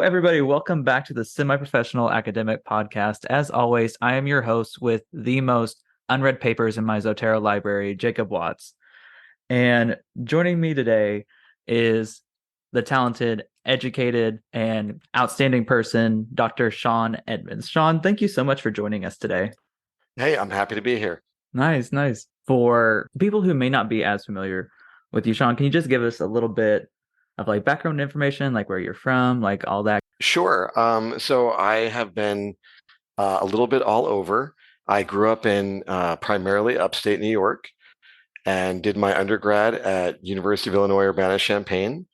everybody. Welcome back to the Semi Professional Academic Podcast. As always, I am your host with the most unread papers in my Zotero library, Jacob Watts. And joining me today is the talented, educated, and outstanding person, Dr. Shaun Edmonds. Shaun, thank you so much for joining us today. Hey, I'm happy to be here. Nice, nice. For people who may not be as familiar with you, Shaun, can you just give us a little bit of background information, like where you're from, like all that? Sure. So I have been a little bit all over. I grew up in primarily upstate New York and did my undergrad at University of Illinois Urbana-Champaign.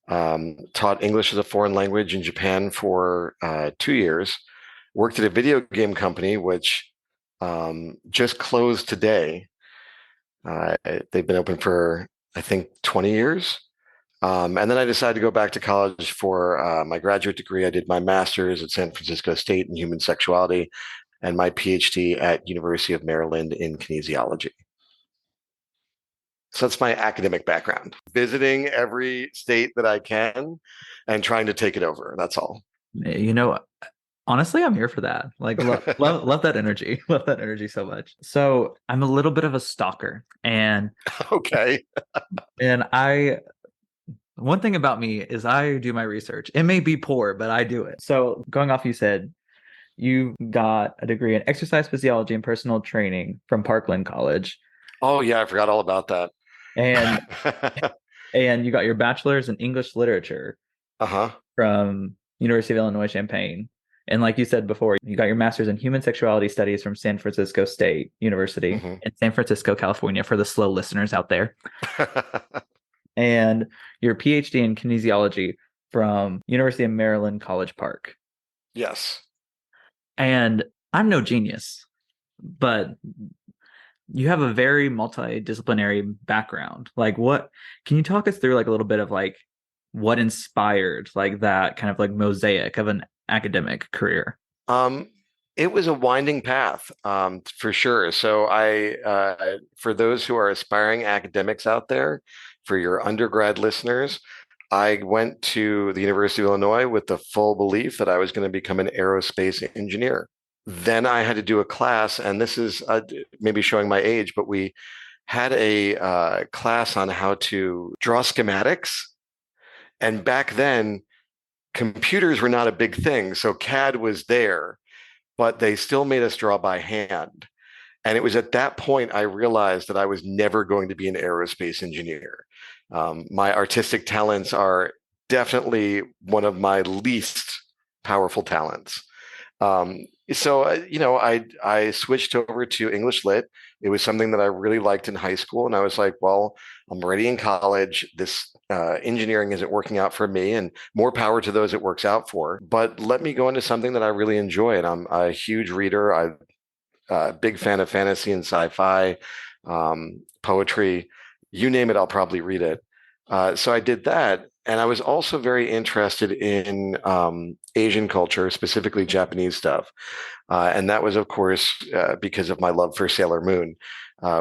Taught English as a foreign language in Japan for 2 years. Worked at a video game company, which just closed today. They've been open for, I think, 20 years. And then I decided to go back to college for my graduate degree. I did my master's at San Francisco State in human sexuality and my PhD at University of Maryland in kinesiology. So that's my academic background. Visiting every state that I can and trying to take it over. That's all. You know, honestly, I'm here for that. Love that energy. Love that energy so much. So I'm a little bit of a stalker, and Okay. and I one thing about me is I do my research. It may be poor, but I do it. So going off, you said you got a degree in exercise physiology and personal training from Parkland College, Oh, yeah. I forgot all about that. and and you got your bachelor's in English literature Uh-huh. from University of Illinois Champaign. And like you said before, you got your master's in human sexuality studies from San Francisco State University Hmm. in San Francisco, California, for the slow listeners out there. And your PhD in kinesiology from University of Maryland College Park. Yes. And I'm no genius, but you have a very multidisciplinary background. Like what can you talk us through a little bit of what inspired that kind of mosaic of an academic career? Um, it was a winding path, for sure. So for those who are aspiring academics out there, for your undergrad listeners, I went to the University of Illinois with the full belief that I was going to become an aerospace engineer. Then I had to do a class, and this is maybe showing my age, but we had a class on how to draw schematics. And back then, computers were not a big thing. So CAD was there, but they still made us draw by hand. And it was at that point I realized that I was never going to be an aerospace engineer. My artistic talents are definitely one of my least powerful talents. I switched over to English Lit. It was something that I really liked in high school, and I was like, well, I'm already in college. This engineering isn't working out for me, and more power to those it works out for. But let me go into something that I really enjoy, and I'm a huge reader. I'm a big fan of fantasy and sci-fi, poetry, you name it, I'll probably read it. So I did that. And I was also very interested in Asian culture, specifically Japanese stuff. And that was, of course, because of my love for Sailor Moon,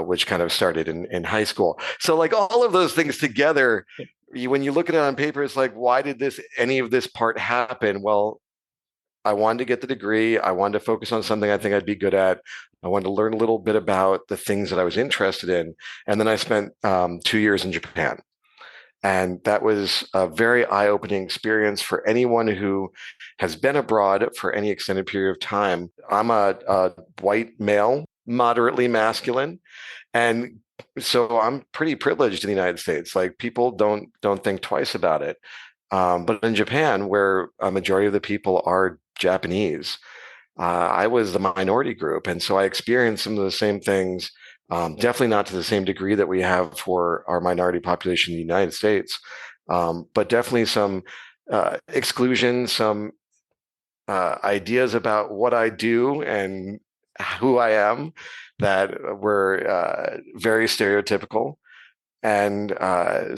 which kind of started in high school. So, like all of those things together, when you look at it on paper, it's like, why did any of this part happen? Well, I wanted to get the degree. I wanted to focus on something I think I'd be good at. I wanted to learn a little bit about the things that I was interested in. And then I spent 2 years in Japan. And that was a very eye-opening experience for anyone who has been abroad for any extended period of time. I'm a white male, moderately masculine, and so I'm pretty privileged in the United States. Like people don't think twice about it. But in Japan, where a majority of the people are Japanese, I was the minority group, and so I experienced some of the same things. Definitely not to the same degree that we have for our minority population in the United States, but definitely some exclusion, some ideas about what I do and who I am that were very stereotypical. And I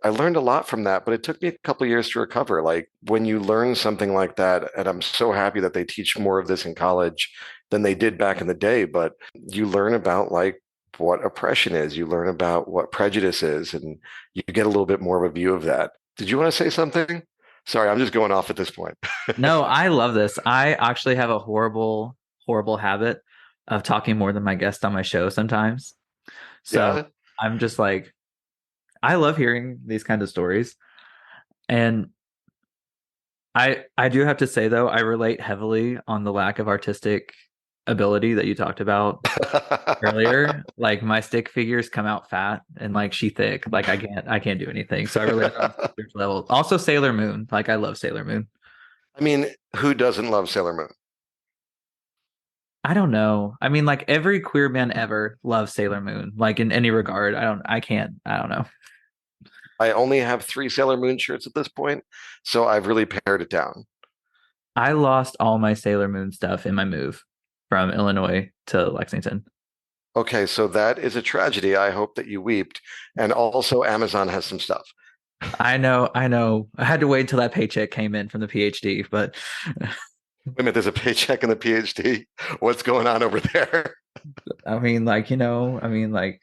learned a lot from that, but it took me a couple of years to recover. Like when you learn something like that, and I'm so happy that they teach more of this in college than they did back in the day, but you learn about like what oppression is, you learn about what prejudice is, and you get a little bit more of a view of that. Did you want to say something? Sorry, I'm just going off at this point. No, I love this. I actually have a horrible, horrible habit of talking more than my guest on my show sometimes. So Yeah. I'm just like, I love hearing these kinds of stories. And I do have to say though, I relate heavily on the lack of artistic ability that you talked about earlier. Like my stick figures come out fat and like she thick. Like I can't do anything. So I relate on a huge level. Also Sailor Moon. Like I love Sailor Moon. I mean, who doesn't love Sailor Moon? I don't know. I mean, like every queer man ever loves Sailor Moon. Like in any regard. I don't know. I only have three Sailor Moon shirts at this point, so I've really pared it down. I lost all my Sailor Moon stuff in my move from Illinois to Lexington. Okay, so that is a tragedy. I hope that you weeped. And also, Amazon has some stuff. I know, I know. I had to wait until that paycheck came in from the PhD, but Wait a minute, there's a paycheck in the PhD. What's going on over there? I mean, like, I mean, like,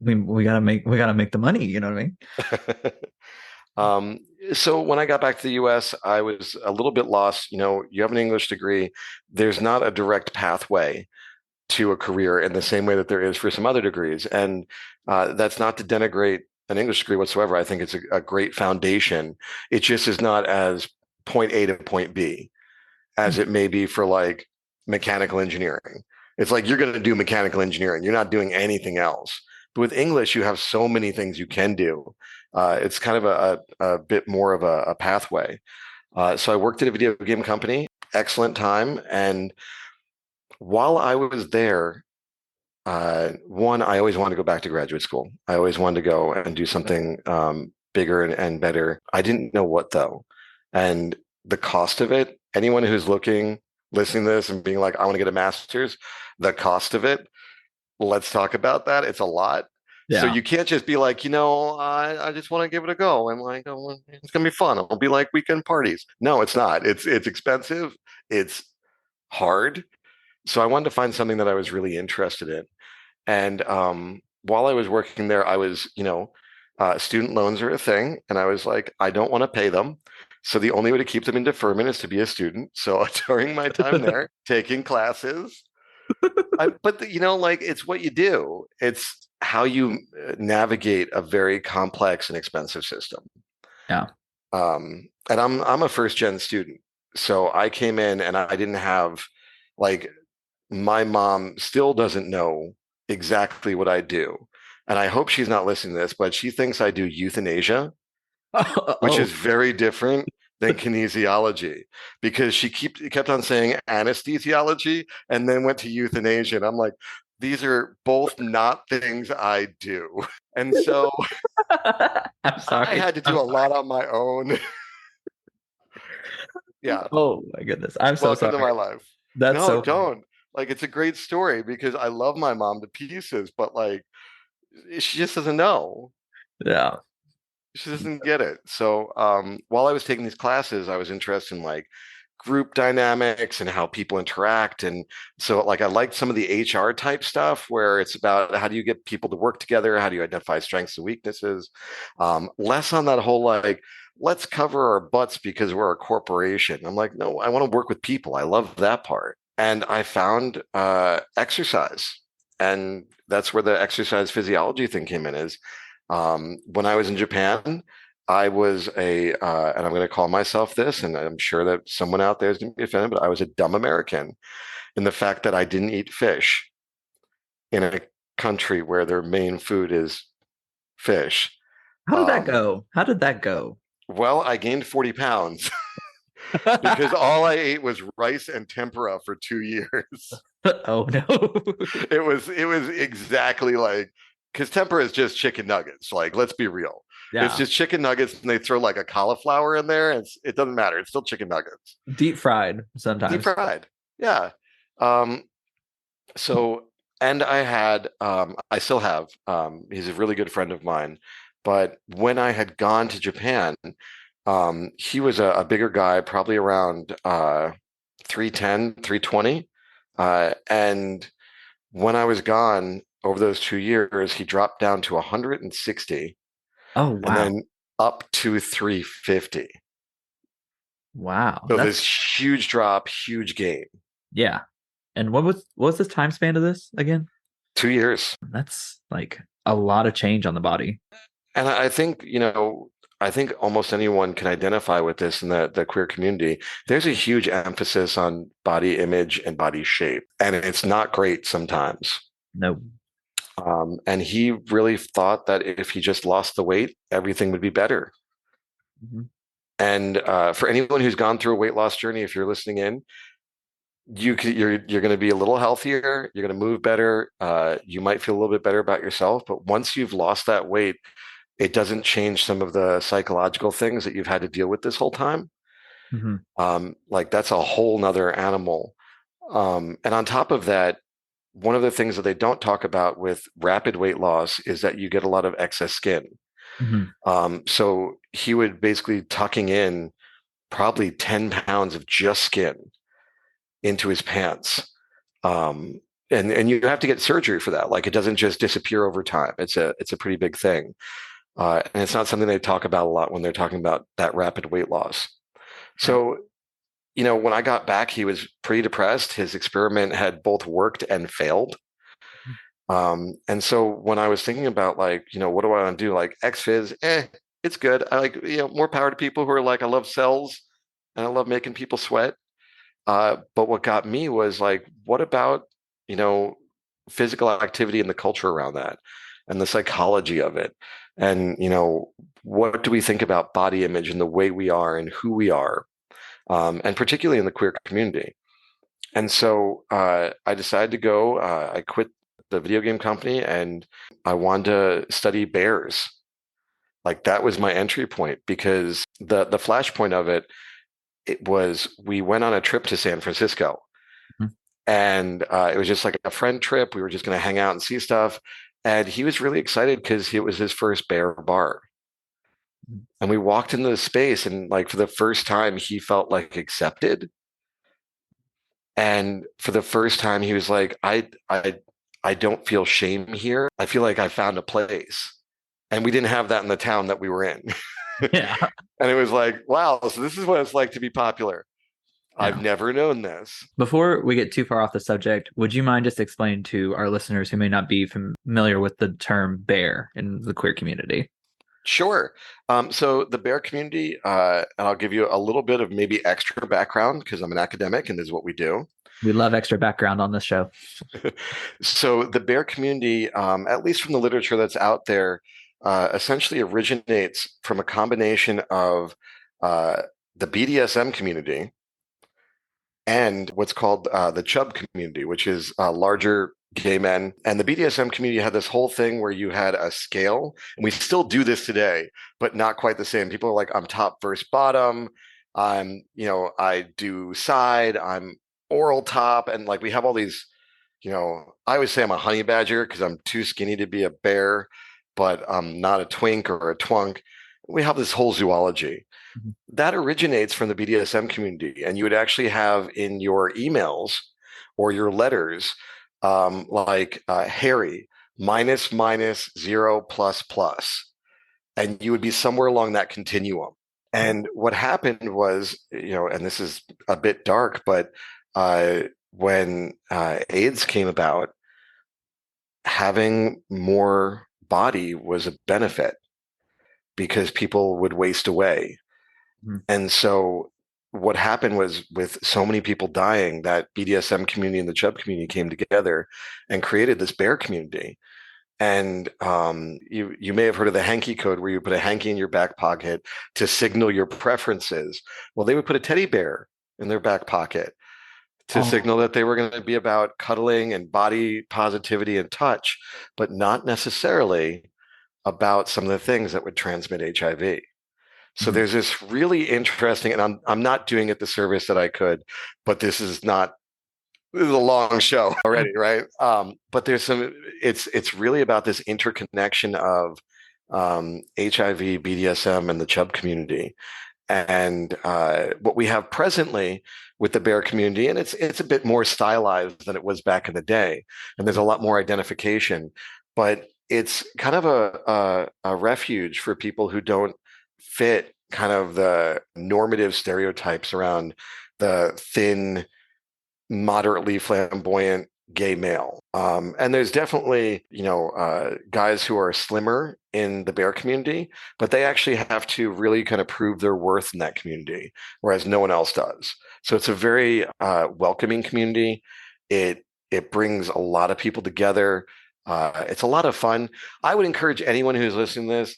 we gotta make the money. You know what I mean? Um, so when I got back to the US, I was a little bit lost. You know, you have an English degree, there's not a direct pathway to a career in the same way that there is for some other degrees. And that's not to denigrate an English degree whatsoever. I think it's a great foundation. It just is not as point A to point B as it may be for like mechanical engineering. It's like you're going to do mechanical engineering. You're not doing anything else. But with English, you have so many things you can do. It's kind of a bit more of a pathway. So I worked at a video game company, excellent time. And while I was there, one, I always wanted to go back to graduate school. I always wanted to go and do something bigger and better. I didn't know what though. And the cost of it, anyone who's looking, listening to this and being like, I want to get a master's, the cost of it, let's talk about that. It's a lot. So Yeah. you can't just be like, I just want to give it a go. And like, oh, well, it's gonna be fun. It'll be like weekend parties. No, it's not. It's expensive. It's hard. So I wanted to find something that I was really interested in. And while I was working there, I was, student loans are a thing. And I was like, I don't want to pay them. So the only way to keep them in deferment is to be a student. So during my time there, taking classes, like it's what you do. It's how you navigate a very complex and expensive system. Yeah. And I'm a first gen student. So I came in and I didn't have like my mom still doesn't know exactly what I do. And I hope she's not listening to this, but she thinks I do euthanasia, which Oh, is very different than kinesiology because she kept on saying anesthesiology and then went to euthanasia. And I'm like, these are both not things I do. And so I'm I sorry. had to do I'm a sorry. lot on my own. Yeah. Oh my goodness. I'm so Welcome to sorry. my life. That's No, so funny. don't. Like, it's a great story because I love my mom to pieces, but like, she just doesn't know. Yeah. She doesn't get it. So while I was taking these classes, I was interested in like group dynamics and how people interact. And so like I liked some of the HR type stuff where it's about how do you get people to work together? How do you identify strengths and weaknesses? Less on that whole like, let's cover our butts because we're a corporation. I'm like, no, I want to work with people. I love that part. And I found exercise. And that's where the exercise physiology thing came in is when I was in Japan, I was and I'm going to call myself this, and I'm sure that someone out there is going to be offended, but I was a dumb American in the fact that I didn't eat fish in a country where their main food is fish. How did that Um, go? How did that go? well, I gained 40 pounds because all I ate was rice and tempura for 2 years. Oh no. It was exactly like because tempura is just chicken nuggets. Like, let's be real. It's Yeah. just chicken nuggets and they throw like a cauliflower in there. And it doesn't matter. It's still chicken nuggets. Deep fried Deep sometimes. fried. Yeah. Um, so and I still have he's a really good friend of mine. But when I had gone to Japan, he was a bigger guy, probably around 310, 320. And when I was gone over those 2 years, he dropped down to 160 Oh and wow. then up to 350. Wow. So That's this huge drop, huge gain. yeah. And what was this time span of this again? 2 years. That's like a lot of change on the body. And I think, I think almost anyone can identify with this in the queer community. There's a huge emphasis on body image and body shape, and it's not great sometimes. No. And he really thought that if he just lost the weight, everything would be better. Mhm. And for anyone who's gone through a weight loss journey, if you're listening in, you're going to be a little healthier. You're going to move better. You might feel a little bit better about yourself. But once you've lost that weight, it doesn't change some of the psychological things that you've had to deal with this whole time. Mhm. Like that's a whole nother animal. And on top of that, one of the things that they don't talk about with rapid weight loss is that you get a lot of excess skin. Mhm. So he would basically tucking in probably 10 pounds of just skin into his pants. Um, and you have to get surgery for that. Like it doesn't just disappear over time. It's a pretty big thing. And it's not something they talk about a lot when they're talking about that rapid weight loss. Right. So, when I got back, he was pretty depressed. His experiment had both worked and failed. And so when I was thinking about like, what do I want to do? Like XFizz, it's good. I like, more power to people who are like, I love cells and I love making people sweat. But what got me was like, what about, you know, physical activity and the culture around that and the psychology of it? And, what do we think about body image and the way we are and who we are? And particularly in the queer community. And so I decided to go, I quit the video game company and I wanted to study bears. Like that was my entry point because the flashpoint of it was we went on a trip to San Francisco Mhm. and it was just like a friend trip. We were just going to hang out and see stuff. And he was really excited because it was his first bear bar. And we walked into the space and like for the first time, he felt like accepted. And for the first time, he was like, I don't feel shame here. I feel like I found a place. And we didn't have that in the town that we were in. Yeah. And it was like, wow, so this is what it's like to be popular. I've Yeah. never known this. Before we get too far off the subject, would you mind just explaining to our listeners who may not be familiar with the term bear in the queer community? Sure. So the bear community, and I'll give you a little bit of maybe extra background because I'm an academic and this is what we do. We love extra background on this show. So the bear community, at least from the literature that's out there, essentially originates from a combination of uh, the BDSM community and what's called the chub community, which is larger gay men. And the BDSM community had this whole thing where you had a scale, and we still do this today, but not quite the same. People are like, I'm top versus bottom. I do side, I'm oral top. And like we have all these, I always say I'm a honey badger because I'm too skinny to be a bear, but I'm not a twink or a twunk. We have this whole zoology Mhm. that originates from the BDSM community. And you would actually have in your emails or your letters, like Harry, minus, minus, zero, plus, plus. And you would be somewhere along that continuum. And what happened was, and this is a bit dark, but when AIDS came about, having more body was a benefit because people would waste away. Mhm. And so what happened was with so many people dying, that BDSM community and the Chub community came together and created this bear community. And you may have heard of the hanky code where you put a hanky in your back pocket to signal your preferences. Well, they would put a teddy bear in their back pocket to Oh. signal that they were going to be about cuddling and body positivity and touch, but not necessarily about some of the things that would transmit HIV. So Mhm. there's this really interesting, and I'm not doing it the service that I could, but this is a long show already, right? But it's really about this interconnection of HIV, BDSM, and the Chub community. And what we have presently with the bear community, and it's a bit more stylized than it was back in the day, and there's a lot more identification, but it's kind of a refuge for people who don't fit kind of the normative stereotypes around the thin, moderately flamboyant gay male. And there's definitely, guys who are slimmer in the bear community, but they actually have to really kind of prove their worth in that community, whereas no one else does. So it's a very welcoming community. It brings a lot of people together. It's a lot of fun. I would encourage anyone who's listening to this,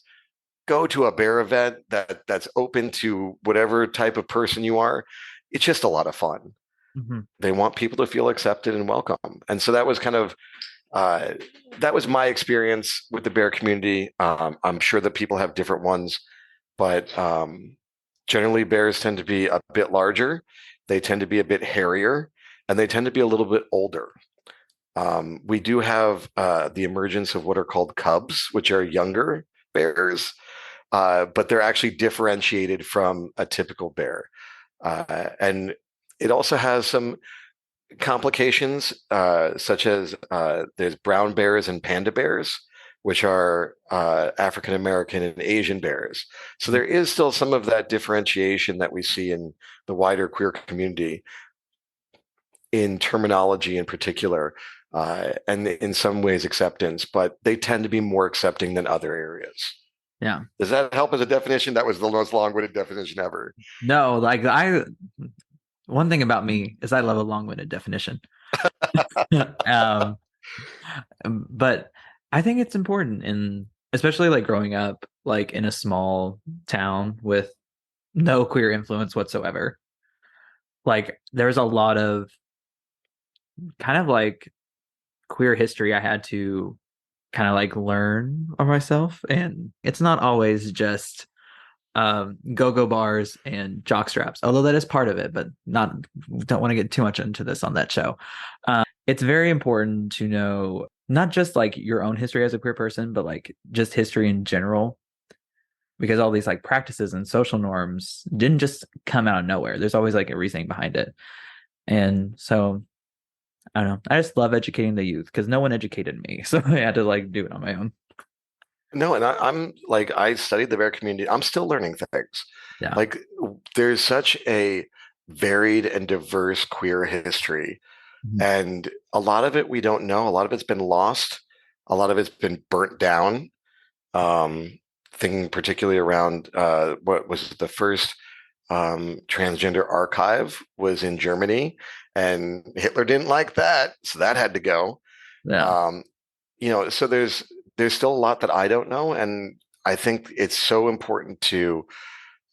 go to a bear event that's open to whatever type of person you are. It's just a lot of fun. Mm-hmm. They want people to feel accepted and welcome. And so that was kind of uh, that was my experience with the bear community. I'm sure that people have different ones, but generally bears tend to be a bit larger. They tend to be a bit hairier, and they tend to be a little bit older. We do have the emergence of what are called cubs, which are younger bears, but they're actually differentiated from a typical bear. And it also has some complications, such as there's brown bears and panda bears, which are African American and Asian bears. So there is still some of that differentiation that we see in the wider queer community in terminology in particular, and in some ways acceptance, but they tend to be more accepting than other areas. Yeah. Does that help as a definition? That was the most long-winded definition ever. No, one thing about me is I love a long-winded definition. um, but I think it's important especially like growing up like in a small town with no queer influence whatsoever. Like there's a lot of kind of like queer history I had to kind of like learn on myself, and it's not always just go-go bars and jock straps, although that is part of it, but not don't want to get too much into this on that show. It's very important to know not just like your own history as a queer person, but like just history in general, because all these like practices and social norms didn't just come out of nowhere. There's always like a reasoning behind it. And so I don't know. I just love educating the youth because no one educated me. So I had to like do it on my own. No, and I'm like, I studied the bear community. I'm still learning things. Yeah. Like, there's such a varied and diverse queer history, Mhm. and a lot of it we don't know. A lot of it's been lost. A lot of it's been burnt down. Um, Thinking particularly around what was the first transgender archive was in Germany, and Hitler didn't like that, so that had to go. Yeah. Um, so there's still a lot that I don't know, and I think it's so important to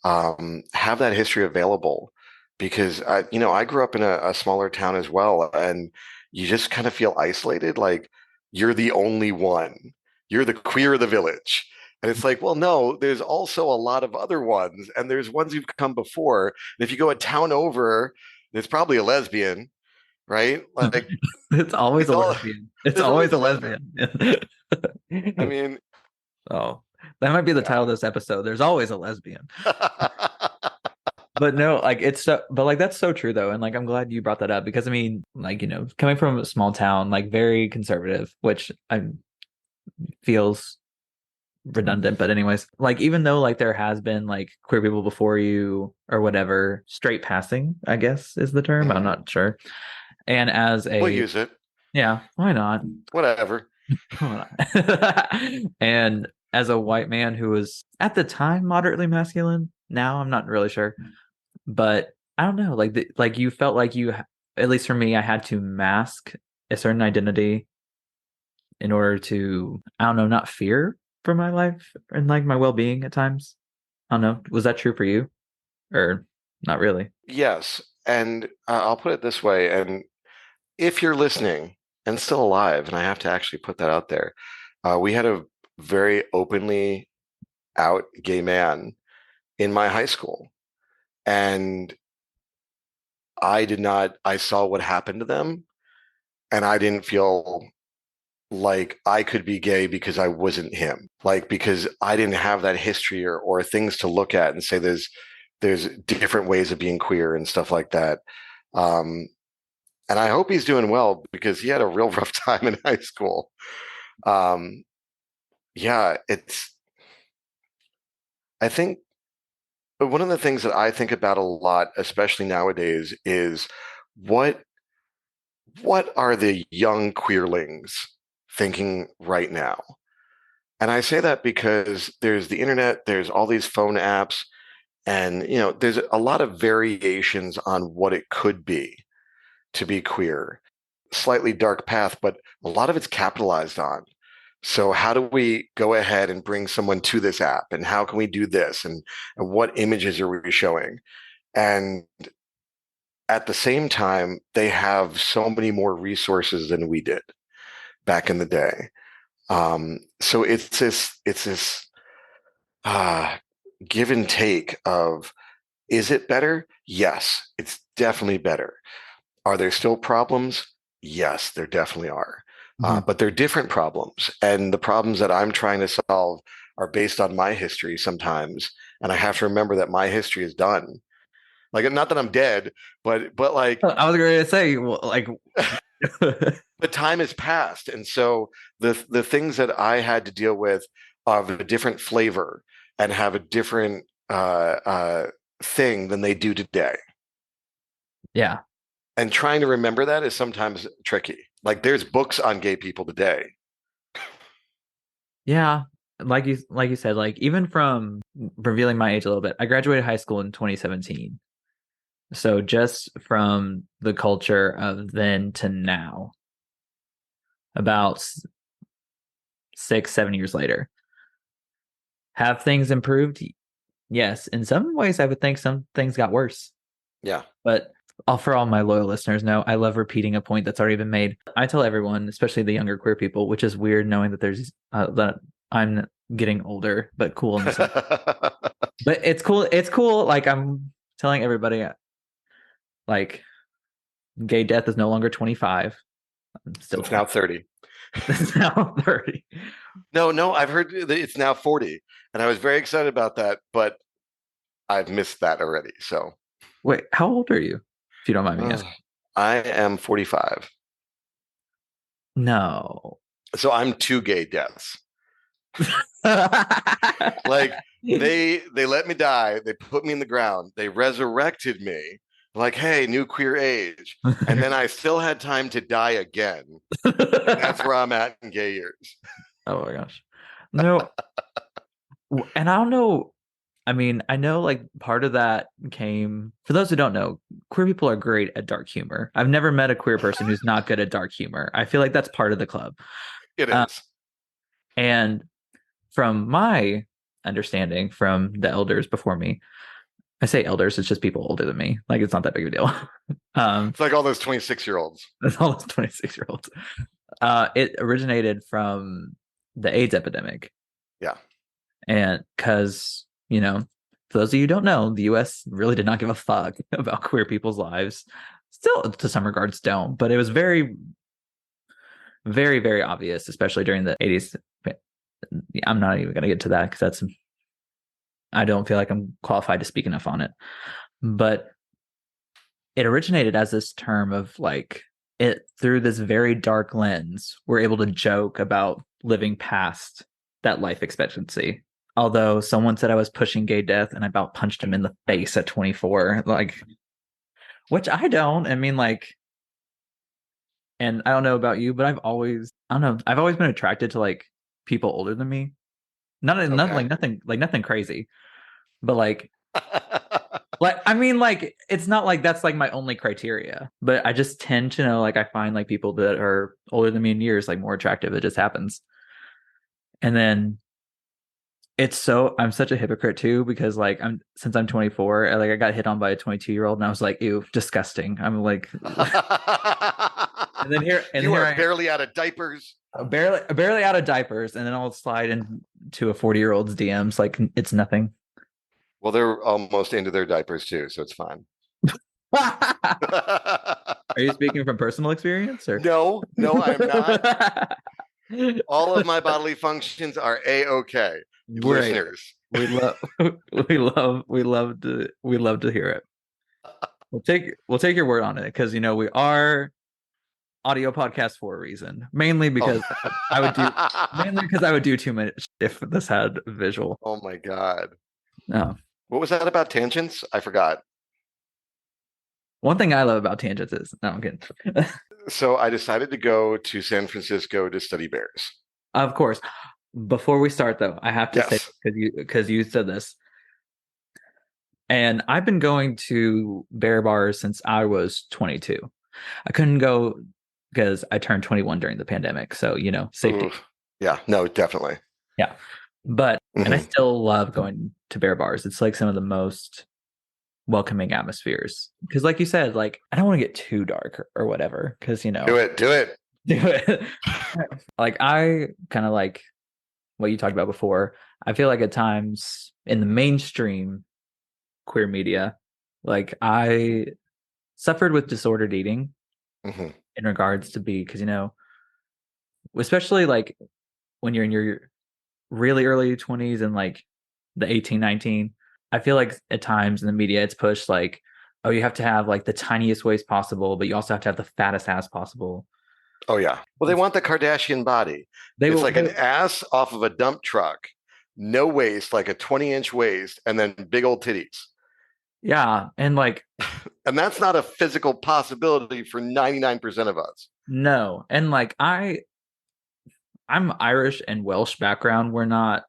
have that history available because I grew up in a smaller town as well, and you just kind of feel isolated, like you're the only one, you're the queer of the village. And it's like, well, no, there's also a lot of other ones, and there's ones who've come before. And if you go a town over, there's probably a lesbian, right? Like It's always it's a all lesbian. It's there's always always a a lesbian. lesbian. I mean, Oh, that might be the title yeah. of this episode. There's always a lesbian. But no, like but like that's so true though. And like I'm glad you brought that up because I mean, like, coming from a small town, like very conservative, which I feels redundant, but anyways, like even though like there has been like queer people before you or whatever, straight passing, I guess is the term. I'm Mhm. not sure. And as We'll a use it. yeah, why not? Whatever. And as a white man who was at the time moderately masculine, now I'm not really sure, but I don't know, like you felt like at least for me, I had to mask a certain identity in order to, I don't know, not fear for my life and like my well-being at times. I don't know. Was that true for you or not really? Yes. And I'll put it this way. And if you're listening and still alive, and I have to actually put that out there, we had a very openly out gay man in my high school. And I saw what happened to them, and I didn't feel like I could be gay because I wasn't him. Like, because I didn't have that history or things to look at and say there's different ways of being queer and stuff like that. Um, and I hope he's doing well because he had a real rough time in high school. Um, yeah, I think one of the things that I think about a lot, especially nowadays, is what what are the young queerlings thinking right now? And I say that because there's the internet, there's all these phone apps, and there's a lot of variations on what it could be to be queer. Slightly dark path, but a lot of it's capitalized on. So how do we go ahead and bring someone to this app, and how can we do this, and what images are we showing? And at the same time, they have so many more resources than we did back in the day. So it's this uh, give and take of, is it better? Yes, it's definitely better. Are there still problems? Yes, there definitely are. Mhm. But they're different problems. And the problems that I'm trying to solve are based on my history sometimes. And I have to remember that my history is done. Like, not that I'm dead, but like, I was going to say, well, like, the time has passed. And so the things that I had to deal with are of a different flavor and have a different thing than they do today. yeah, And trying to remember that is sometimes tricky. Like, there's books on gay people today. yeah. Like you said, like even from revealing my age a little bit, I graduated high school in 2017. So just from the culture of then to now, about 6, 7 years later, have things improved? Yes. In some ways, I would think some things got worse. Yeah. But for all my loyal listeners know, I love repeating a point that's already been made. I tell everyone, especially the younger queer people, which is weird knowing that there's that I'm getting older, but cool in the same. But it's cool. It's cool. Like I'm telling everybody, like gay death is no longer 25. I'm still It's now 20. 30. It's now 30. No, I've heard that it's now 40. And I was very excited about that, but I've missed that already. So Wait, how old are you? If you don't mind me uh, asking. I am 45. No. So I'm two gay deaths. Like, they let me die, they put me in the ground, they resurrected me, like, hey, new queer age. And then I still had time to die again. And that's where I'm at in gay years. Oh my gosh. No, and I don't know. I mean, I know like part of that came, for those who don't know, queer people are great at dark humor. I've never met a queer person who's not good at dark humor. I feel like that's part of the club. It Uh, is. and from my understanding from the elders before me, I say elders, it's just people older than me. Like it's not that big of a deal. It's like all those 26-year-olds. That's all those 26-year-olds. It originated from the AIDS epidemic. Yeah. And because, for those of you who don't know, the US really did not give a fuck about queer people's lives. Still, to some regards, don't. But it was very, very, very obvious, especially during the 80s. I'm not even going to get to that because I don't feel like I'm qualified to speak enough on it. But it originated as this term of like, it through this very dark lens, we're able to joke about living past that life expectancy. Although someone said I was pushing gay death and I about punched him in the face at 24, like, which I don't. I mean, like, and I don't know about you, but I don't know, I've always been attracted to like people older than me. Not Okay. like nothing crazy, but like I mean, like it's not like that's like my only criteria, but I just tend to know like I find like people that are older than me in years like more attractive. It just happens. And then I'm such a hypocrite too because like since I'm 24, like I got hit on by a 22-year-old and I was like, ew, disgusting. I'm like, and You here are I am, barely out of diapers. barely out of diapers, and then I'll slide into a 40-year-old's DMs like it's nothing. Well, they're almost into their diapers too, so it's fine. Are you speaking from personal experience or? No, I am not. All of my bodily functions are a-okay. Great. Listeners. We love we love to hear it. We'll take your word on it because we are audio podcasts for a reason. Mainly Oh. because I would do too much if this had visual. Oh my God. No. What was that about tangents? I forgot. One thing I love about tangents is no, I'm kidding. So I decided to go to San Francisco to study bears. Of course. Before we start though, I have to say Yes. because you said this, and I've been going to bear bars since I was 22. I couldn't go because I turned 21 during the pandemic, so Ooh. safety. Yeah. No, definitely. Yeah, but and I Hmm. still love going to bear bars. It's like some of the most welcoming atmospheres because, like you said, like I don't want to get too dark or whatever because Do it. Do it. do it. Like I kind of like what you talked about before. I feel like at times in the mainstream queer media, like I suffered with disordered eating Hmm. in regards to be because especially like when you're in your really early 20s and like the 18, 19, I feel like at times in the media it's pushed like, oh, you have to have like the tiniest waist possible, but you also have to have the fattest ass possible. Oh, yeah. Well, they It's, want the Kardashian body. they It's will like an ass off of a dump truck, no waist, like a 20-inch waist, and then big old titties. yeah, and like And that's not a physical possibility for 99% of us. no, and like I'm Irish and Welsh background. We're not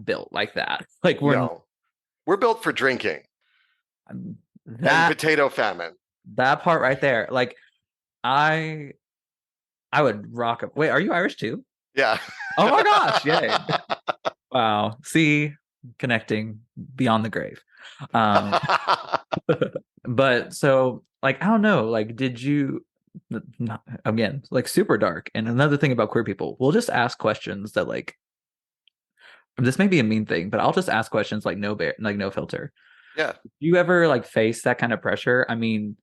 built like that. Like No, we're built for drinking and that potato famine. that part right there. Like I I would rock up. Wait, are you Irish too? Yeah. Oh my gosh, yay. Wow. See, connecting beyond the grave. Um, but so like I don't know, like did you not, again, like super dark. And another thing about queer people, we'll just ask questions that like this may be a mean thing, but I'll just ask questions like no filter. Yeah. You ever like face that kind of pressure? I mean,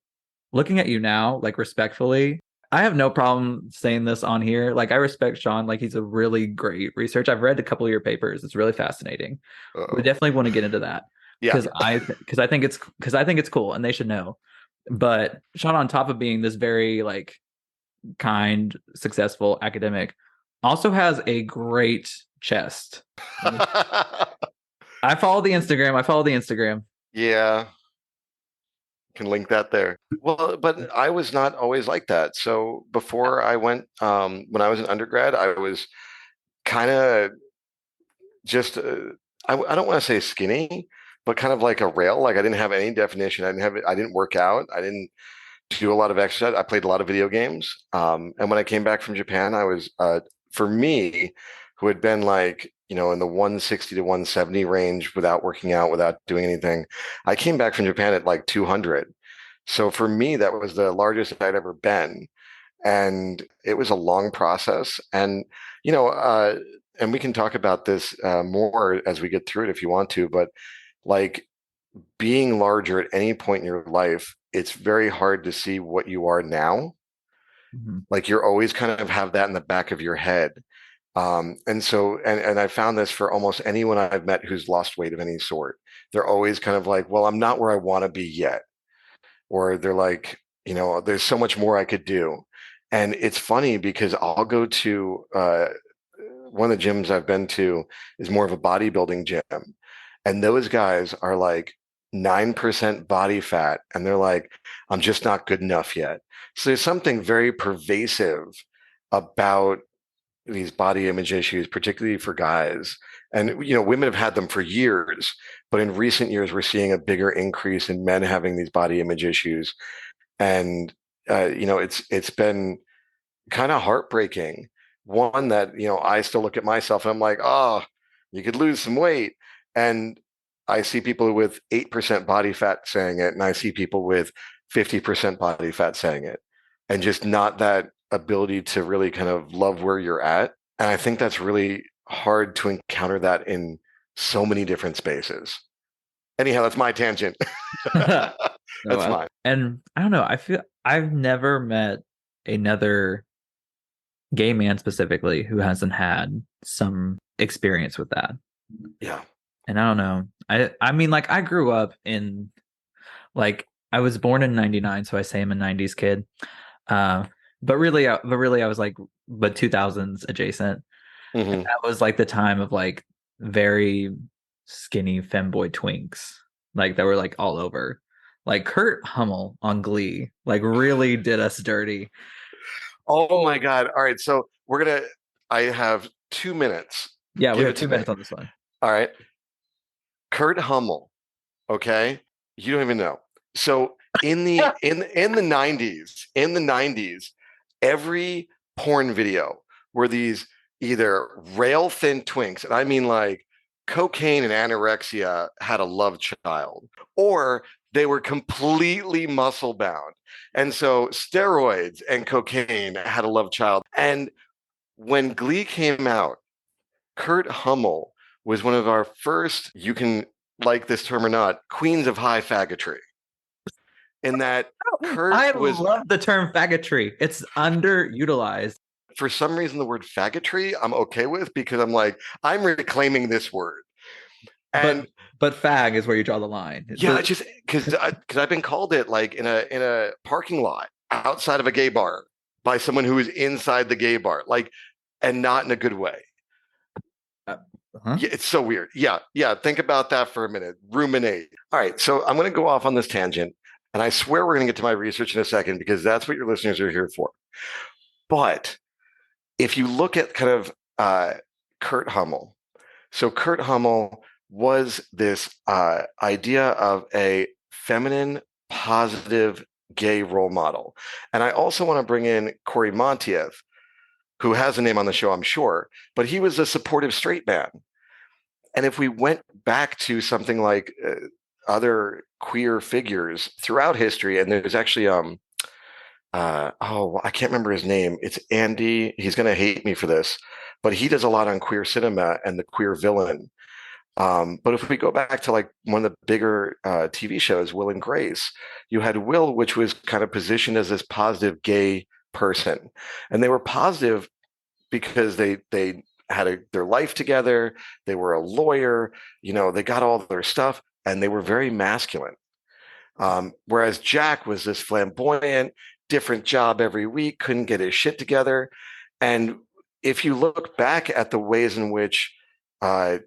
looking at you now, like respectfully, I have no problem saying this on here. Like I respect Shaun, like he's a really great researcher. I've read a couple of your papers. It's really fascinating. We Uh-oh. definitely want to get into that Yeah. because I think it's cool and they should know. But Shaun, on top of being this very like kind, successful academic, also has a great chest. I follow the Instagram. I follow the Instagram. Yeah. Can link that there. Well, but I was not always like that. So before I went, when I was an undergrad, I was kind of just, I don't want to say skinny, but kind of like a rail. Like I didn't have any definition. I didn't work out. I didn't do a lot of exercise. I played a lot of video games. And when I came back from Japan, I was, for me, who had been like, in the 160 to 170 range without working out, without doing anything, I came back from Japan at like 200. So for me, that was the largest I'd ever been. And it was a long process. And, you know, uh, and we can talk about this more as we get through it if you want to, but like being larger at any point in your life, it's very hard to see what you are now. Mhm. Like you're always kind of have that in the back of your head. And I found this for almost anyone I've met who's lost weight of any sort. They're always kind of like, well, I'm not where I want to be yet. Or they're like, there's so much more I could do. And it's funny because I'll go to one of the gyms I've been to is more of a bodybuilding gym. And those guys are like 9% body fat. And they're like, I'm just not good enough yet. So there's something very pervasive about these body image issues, particularly for guys. And, women have had them for years, but in recent years, we're seeing a bigger increase in men having these body image issues. And, it's been kind of heartbreaking. One that, I still look at myself and I'm like, oh, you could lose some weight. And I see people with 8% body fat saying it, and I see people with 50% body fat saying it, and just not that ability to really kind of love where you're at. And I think that's really hard to encounter that in so many different spaces. Anyhow, that's my tangent. No, That's mine. and I don't know. I feel I've never met another gay man specifically who hasn't had some experience with that. Yeah. And I don't know. I mean, like I grew up in like I was born in '99, so I say I'm a '90s kid. Uh, but really, I was like, but 2000s adjacent. And Hmm. that was like the time of like very skinny femboy twinks like that were like all over. Like Kurt Hummel on Glee, like really did us dirty. Oh my God. All right. So I have 2 minutes. Yeah, we Give have it two to me. minutes on this one. All right. Kurt Hummel. Okay. You don't even know. So in the 90s, every porn video were these either rail thin twinks, and I mean like cocaine and anorexia had a love child, or they were completely muscle bound. And so steroids and cocaine had a love child. And when Glee came out, Kurt Hummel was one of our first, you can like this term or not, queens of high faggotry. In that I Kurt was, love the term faggotry. It's underutilized. for some reason, the word faggotry I'm okay with because I'm like, I'm reclaiming this word. But And fag is where you draw the line. yeah, it's just because I've been called it like in a parking lot outside of a gay bar by someone who is inside the gay bar, like, and not in a good way. Huh? Yeah, it's so weird. Yeah, yeah. Think about that for a minute. Ruminate. All right, so I'm going to go off on this tangent, and I swear we're going to get to my research in a second because that's what your listeners are here for. But if you look at kind of Kurt Hummel, so Kurt Hummel was this idea of a feminine, positive gay role model. And I also want to bring in Corey Montiev, who has a name on the show, I'm sure, but he was a supportive straight man. And if we went back to something like other queer figures throughout history, and there's actually I can't remember his name. It's Andy. He's going to hate me for this, but he does a lot on queer cinema and the queer villain. But if we go back to like one of the bigger TV shows, Will and Grace, you had Will, which was kind of positioned as this positive gay person, and they were positive because they had their life together. They were a lawyer, they got all their stuff, and they were very masculine. Whereas Jack was this flamboyant, different job every week, couldn't get his shit together. And if you look back at the ways in which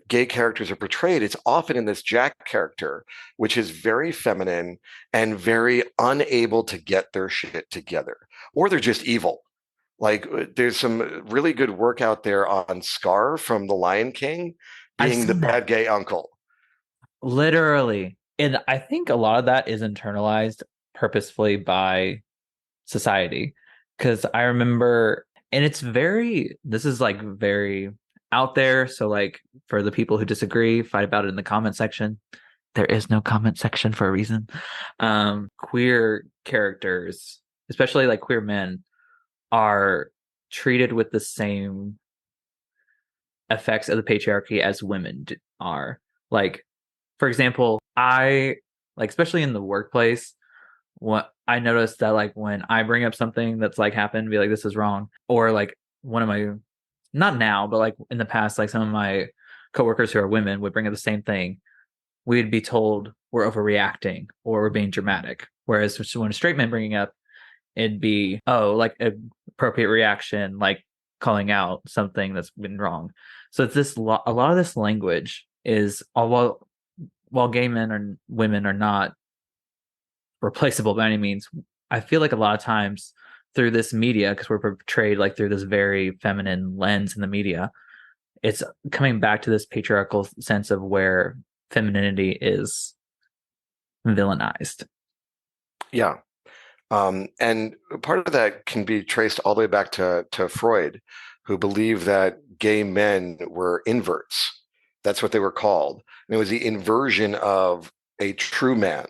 gay characters are portrayed, it's often in this Jack character, which is very feminine and very unable to get their shit together, or they're just evil. Like there's some really good work out there on Scar from The Lion King I've being the seen that. bad gay uncle. Literally. And I think a lot of that is internalized purposefully by society. Because I remember, and this is like very out there. So, like, for the people who disagree, fight about it in the comment section. There is no comment section for a reason. Queer characters, especially like queer men, are treated with the same effects of the patriarchy as women are. Like, for example, I like, especially in the workplace, what I noticed that like when I bring up something that's like happened, be like, this is wrong, or like one of my, not now, but like in the past, like some of my coworkers who are women would bring up the same thing. We'd be told we're overreacting or we're being dramatic. Whereas when a straight man bringing up, it'd be, oh, like an appropriate reaction, like calling out something that's been wrong. So it's a lot of this language is while gay men and women are not replaceable by any means, I feel like a lot of times through this media, because we're portrayed like through this very feminine lens in the media, it's coming back to this patriarchal sense of where femininity is villainized. Yeah. And part of that can be traced all the way back to Freud, who believed that gay men were inverts. That's what they were called. And it was the inversion of a true man,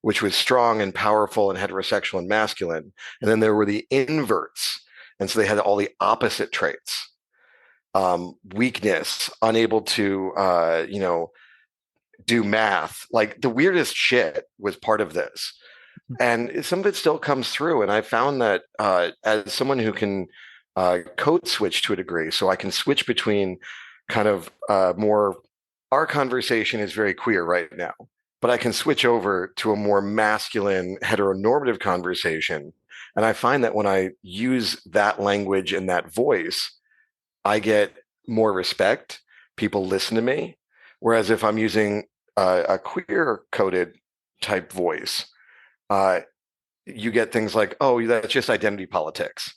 which was strong and powerful and heterosexual and masculine. And then there were the inverts. And so they had all the opposite traits. Weakness, unable to, do math. Like the weirdest shit was part of this. And some of it still comes through. And I found that as someone who can code switch to a degree, so I can switch between kind of more, our conversation is very queer right now, but I can switch over to a more masculine, heteronormative conversation. And I find that when I use that language and that voice, I get more respect. People listen to me. Whereas if I'm using a queer coded type voice, uh, you get things like, oh, that's just identity politics.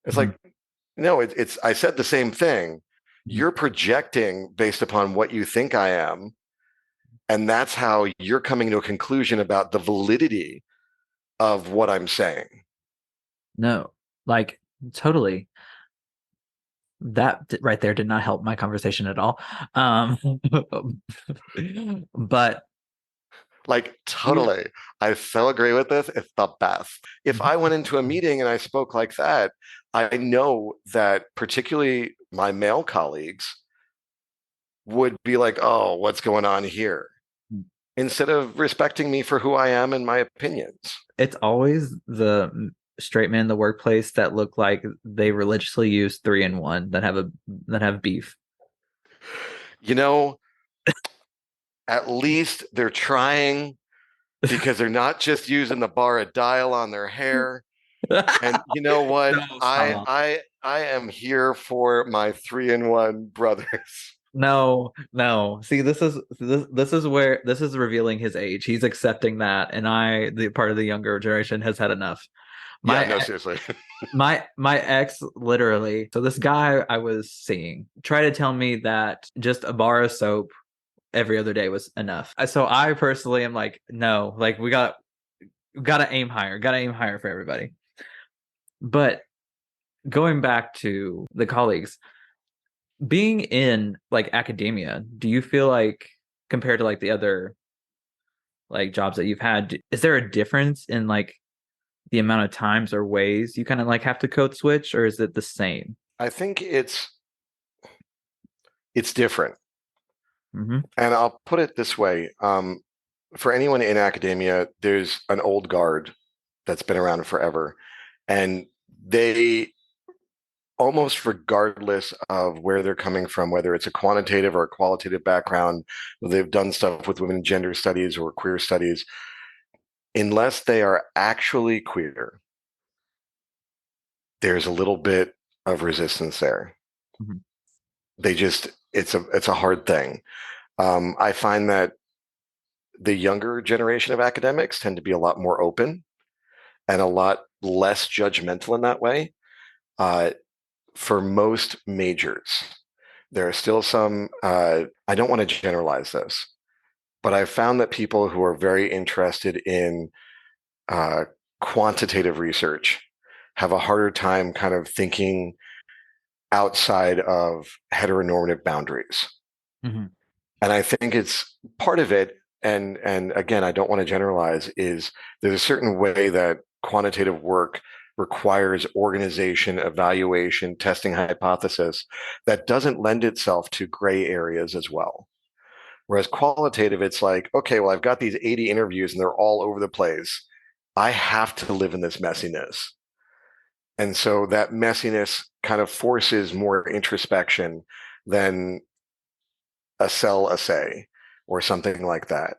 It's Mhm. like, no, it's, I said the same thing. Mhm. You're projecting based upon what you think I am. And that's how you're coming to a conclusion about the validity of what I'm saying. No, like totally. Right there did not help my conversation at all. Um, but Like, you, totally. I so agree with this. It's the best. If I went into a meeting and I spoke like that, I know that particularly my male colleagues would be like, oh, what's going on here? Instead of respecting me for who I am and my opinions. it's always the straight men in the workplace that look like they religiously use 3-in-1 that have beef. You know, at least they're trying because they're not just using the bar of dial on their hair. And you know what? No, stop. I am here for my 3-in-1 brothers. No, no. See, this is where this is revealing his age. He's accepting that, and the part of the younger generation, has had enough. Yeah, My no, seriously. my ex literally. So this guy I was seeing tried to tell me that just a bar of soap every other day was enough. So I personally am like, no, like we gotta aim higher, gotta aim higher for everybody. But going back to the colleagues, being in like academia, do you feel like compared to like the other like jobs that you've had, is there a difference in like the amount of times or ways you kind of like have to code switch, or is it the same? I think it's different. Mm-hmm. And I'll put it this way. For anyone in academia, there's an old guard that's been around forever. And they almost regardless of where they're coming from, whether it's a quantitative or a qualitative background, they've done stuff with women and gender studies or queer studies, unless they are actually queer, there's a little bit of resistance there. Mm-hmm. They just it's a hard thing. I find that the younger generation of academics tend to be a lot more open and a lot less judgmental in that way. Uh, for most majors, there are still some. I don't want to generalize this, but I've found that people who are very interested in uh, quantitative research have a harder time kind of thinking outside of heteronormative boundaries. Mm-hmm. And I think it's part of it. And again, I don't want to generalize, is there's a certain way that quantitative work requires organization, evaluation, testing hypothesis that doesn't lend itself to gray areas as well. Whereas qualitative, it's like, okay, well, I've got these 80 interviews and they're all over the place. I have to live in this messiness. And so that messiness kind of forces more introspection than a cell assay or something like that.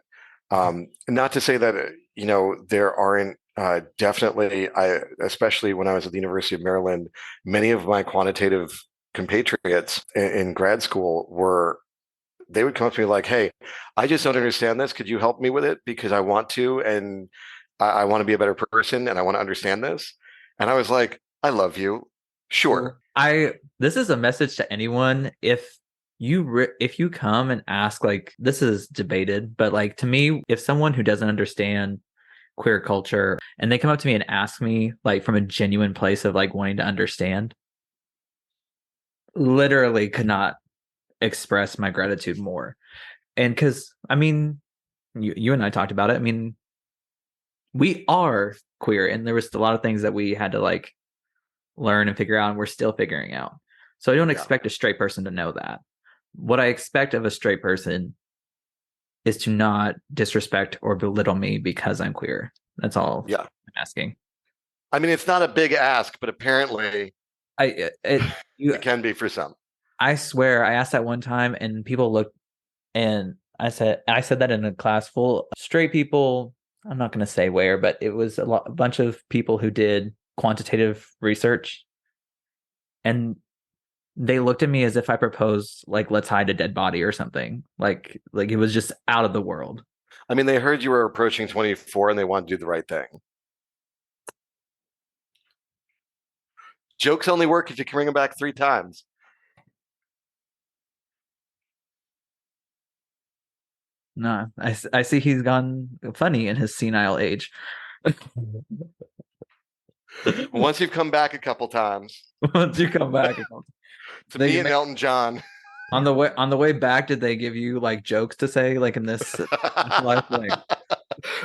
Not to say that, there aren't definitely, especially when I was at the University of Maryland, many of my quantitative compatriots in grad school they would come up to me like, hey, I just don't understand this. Could you help me with it? Because I want to, and I want to be a better person and I want to understand this. And I was like, I love you. Sure. Well, I this is a message to anyone. If you come and ask, like, this is debated, but like to me, if someone who doesn't understand queer culture and they come up to me and ask me like from a genuine place of like wanting to understand, literally could not express my gratitude more. And because I mean, you and I talked about it. I mean, we are queer, and there was a lot of things that we had to like learn and figure out, and we're still figuring out. So I don't Yeah. expect a straight person to know that. What I expect of a straight person is to not disrespect or belittle me because I'm queer. That's all Yeah. I'm asking. I mean, it's not a big ask, but apparently I it you it can be for some. I swear I asked that one time and people looked, and I said that in a class full of straight people. I'm not going to say where, but it was a bunch of people who did quantitative research, and they looked at me as if I proposed like let's hide a dead body or something. Like it was just out of the world. I mean, they heard you were approaching 24 and they want to do the right thing. Jokes only work if you can bring them back 3 times. No, I see he's gone funny in his senile age. Once you've come back a couple times, Once you come back, to they me and make Elton John. on the way back. Did they give you like jokes to say like in this life? Like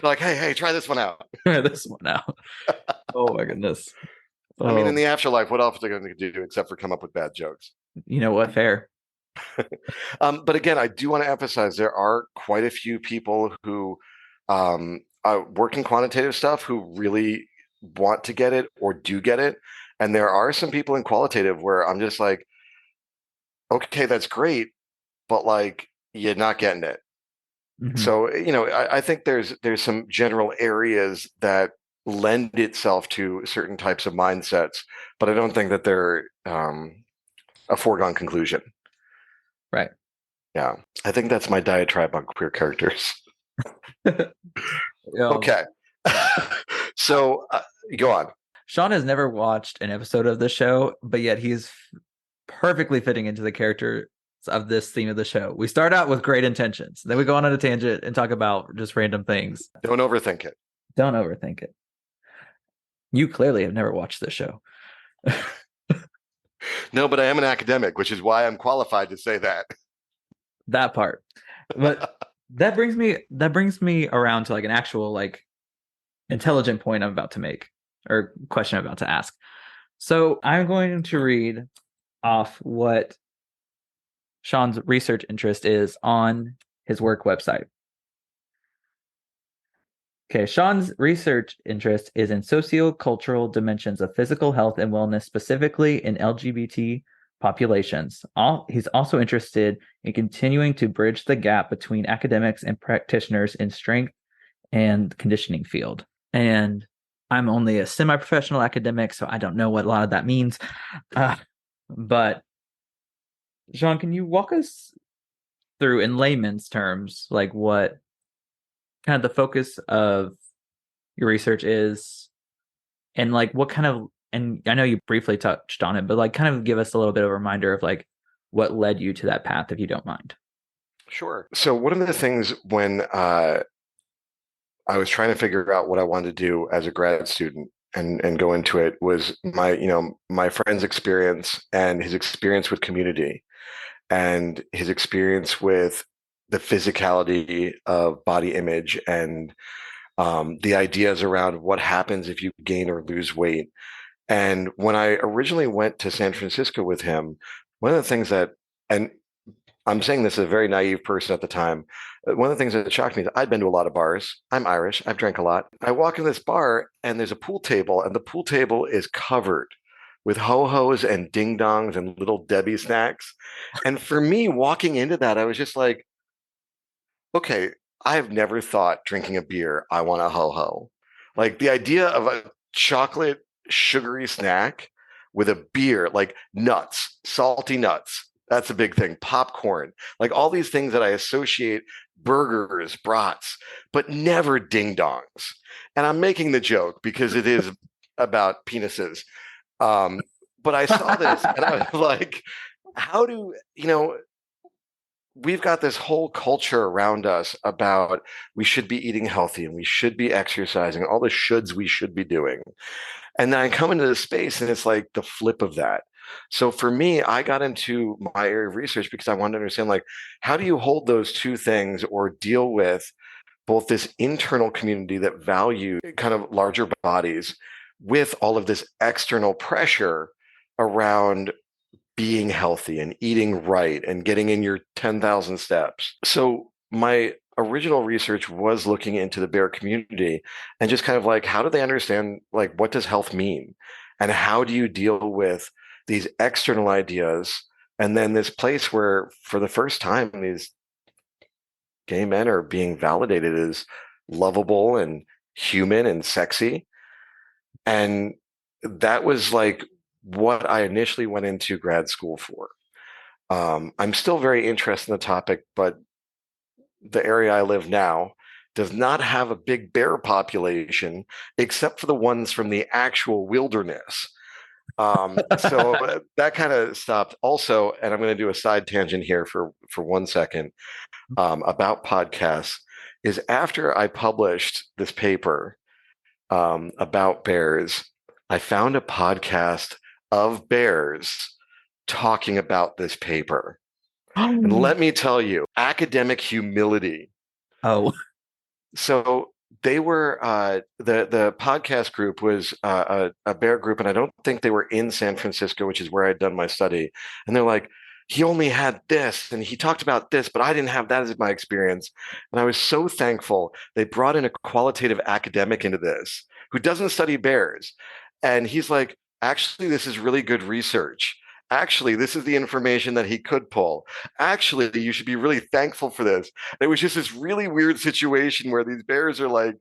Like, hey, try this one out. try this one out. Oh my goodness. I mean, in Oh, the afterlife, what else are they going to do except for come up with bad jokes? you know what? Fair. But again, I do want to emphasize there are quite a few people who work in quantitative stuff who really want to get it or do get it. And there are some people in qualitative where I'm just like, okay, that's great, but like you're not getting it. Hmm. So, I think there's some general areas that lend itself to certain types of mindsets, but I don't think that they're a foregone conclusion. Right. Yeah, I think that's my diatribe on queer characters. Um, Okay. So go on. Sean has never watched an episode of the show, but yet he's perfectly fitting into the character of this theme of the show. We start out with great intentions, then we go on a tangent and talk about just random things. Don't overthink it. Don't overthink it. You clearly have never watched this show. No, but I am an academic, which is why I'm qualified to say that. That part. But that brings me around to like an actual like intelligent point I'm about to make or question I'm about to ask. So I'm going to read off what Sean's research interest is on his work website. Okay, Sean's research interest is in socio-cultural dimensions of physical health and wellness, specifically in LGBT populations. He's also interested in continuing to bridge the gap between academics and practitioners in strength and conditioning field. And I'm only a semi-professional academic, so I don't know what a lot of that means. But Sean, can you walk us through in layman's terms, like what kind of the focus of your research is, and like what kind of, and I know you briefly touched on it, but like kind of give us a little bit of a reminder of like what led you to that path, if you don't mind. Sure. So one of the things when I was trying to figure out what I wanted to do as a grad student and go into it was my friend's experience and his experience with community and his experience with the physicality of body image and the ideas around what happens if you gain or lose weight. And when I originally went to San Francisco with him, one of the things that, and I'm saying this as a very naive person at the time. One of the things that shocked me is I'd been to a lot of bars. I'm Irish. I've drank a lot. I walk in this bar and there's a pool table, and the pool table is covered with ho-hos and ding-dongs and little Debbie snacks. And for me, walking into that, I was just like, okay, I've never thought drinking a beer, I want a ho-ho. Like the idea of a chocolate sugary snack with a beer, like nuts, salty nuts. That's a big thing. Popcorn, like all these things that I associate burgers, brats, but never ding dongs. And I'm making the joke because it is about penises. Um, but I saw this and I was like, how do, we've got this whole culture around us about we should be eating healthy and we should be exercising, all the shoulds we should be doing. And then I come into this space and it's like the flip of that. So for me, I got into my area of research because I wanted to understand like how do you hold those two things or deal with both this internal community that value kind of larger bodies with all of this external pressure around being healthy and eating right and getting in your 10,000 steps. So my original research was looking into the bear community and just kind of like, how do they understand, like, what does health mean? And how do you deal with these external ideas? And then this place where, for the first time, these gay men are being validated as lovable and human and sexy. And that was like what I initially went into grad school for. I'm still very interested in the topic, but the area I live now does not have a big bear population except for the ones from the actual wilderness. So that kind of stopped. Also, and I'm going to do a side tangent here for 1 second about podcasts. Is after I published this paper about bears, I found a podcast of bears talking about this paper. And Oh, let me tell you, academic humility. oh, So they were the podcast group was a bear group, and I don't think they were in San Francisco, which is where I'd done my study. And they're like, he only had this, and he talked about this, but I didn't have that as my experience. And I was so thankful they brought in a qualitative academic into this who doesn't study bears, and he's like, actually, this is really good research. Actually, this is the information that he could pull. Actually, you should be really thankful for this. It was just this really weird situation where these bears are like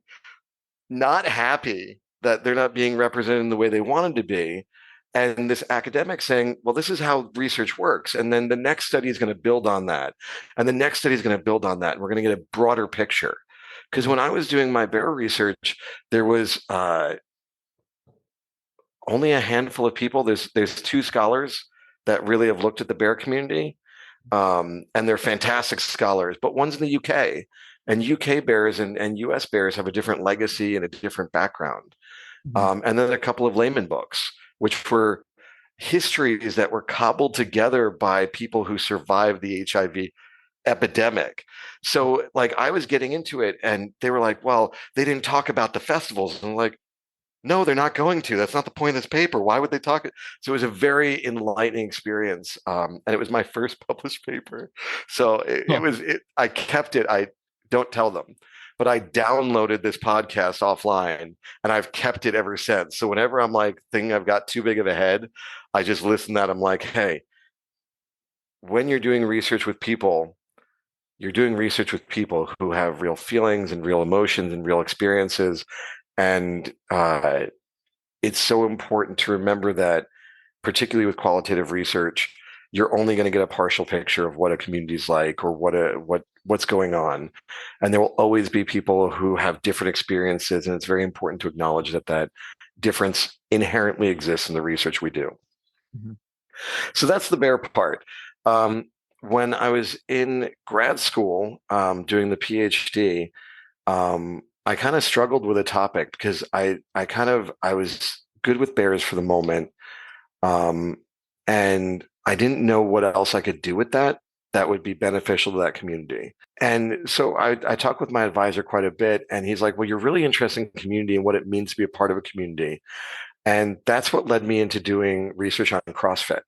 not happy that they're not being represented in the way they wanted to be. And this academic saying, well, this is how research works. And then the next study is going to build on that. And the next study is going to build on that. And we're going to get a broader picture. Because when I was doing my bear research, there was only a handful of people. There's two scholars that really have looked at the bear community. And they're fantastic scholars, but one's in the UK, and UK bears and US bears have a different legacy and a different background. mhm, And then a couple of layman books, which were histories that were cobbled together by people who survived the HIV epidemic. So, like, I was getting into it, and they were like, well, they didn't talk about the festivals. And I'm like, no, they're not going to. That's not the point of this paper. Why would they talk it? So it was a very enlightening experience, and it was my first published paper. So it huh. was. I kept it. I don't tell them, but I downloaded this podcast offline, and I've kept it ever since. So whenever I'm like thinking I've got too big of a head, I just listen to that. I'm like, hey, when you're doing research with people, you're doing research with people who have real feelings and real emotions and real experiences, and it's so important to remember that, particularly with qualitative research, you're only going to get a partial picture of what a community is like or what's going on, and there will always be people who have different experiences, and it's very important to acknowledge that that difference inherently exists in the research we do. Mhm. So that's the bear part. Um, when I was in grad school doing the PhD, I kind of struggled with a topic because I was good with bears for the moment, um, and I didn't know what else I could do with that would be beneficial to that community. And so I talked with my advisor quite a bit, and he's like, "Well, you're really interested in community and what it means to be a part of a community," and that's what led me into doing research on CrossFit.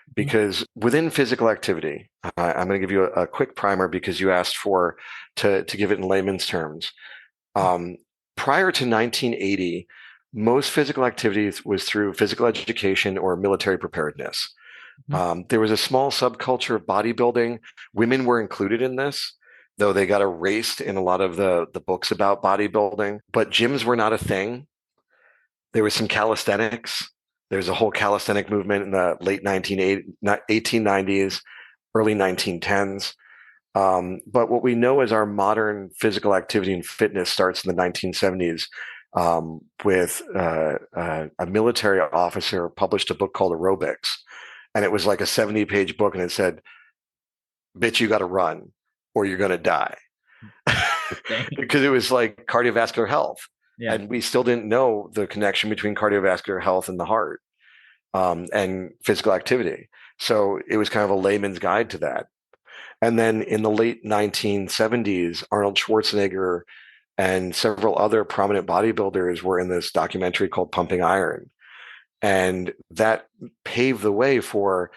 Mhm. Because within physical activity, I'm going to give you a quick primer because you asked for to give it in layman's terms. Um, Prior to 1980, most physical activities was through physical education or military preparedness. Mhm. There was a small subculture of bodybuilding. Women were included in this, though they got erased in a lot of the books about bodybuilding. But gyms were not a thing. There was some calisthenics. There's a whole calisthenic movement in the late 1890s, early 1910s. But what we know as our modern physical activity and fitness starts in the 1970s with a military officer published a book called Aerobics. And it was like a 70-page book, and it said, bitch, you got to run or you're going to die. Dang. Because it was like cardiovascular health. Yeah. And we still didn't know the connection between cardiovascular health and the heart and physical activity. So it was kind of a layman's guide to that. And then in the late 1970s, Arnold Schwarzenegger and several other prominent bodybuilders were in this documentary called Pumping Iron. And that paved the way for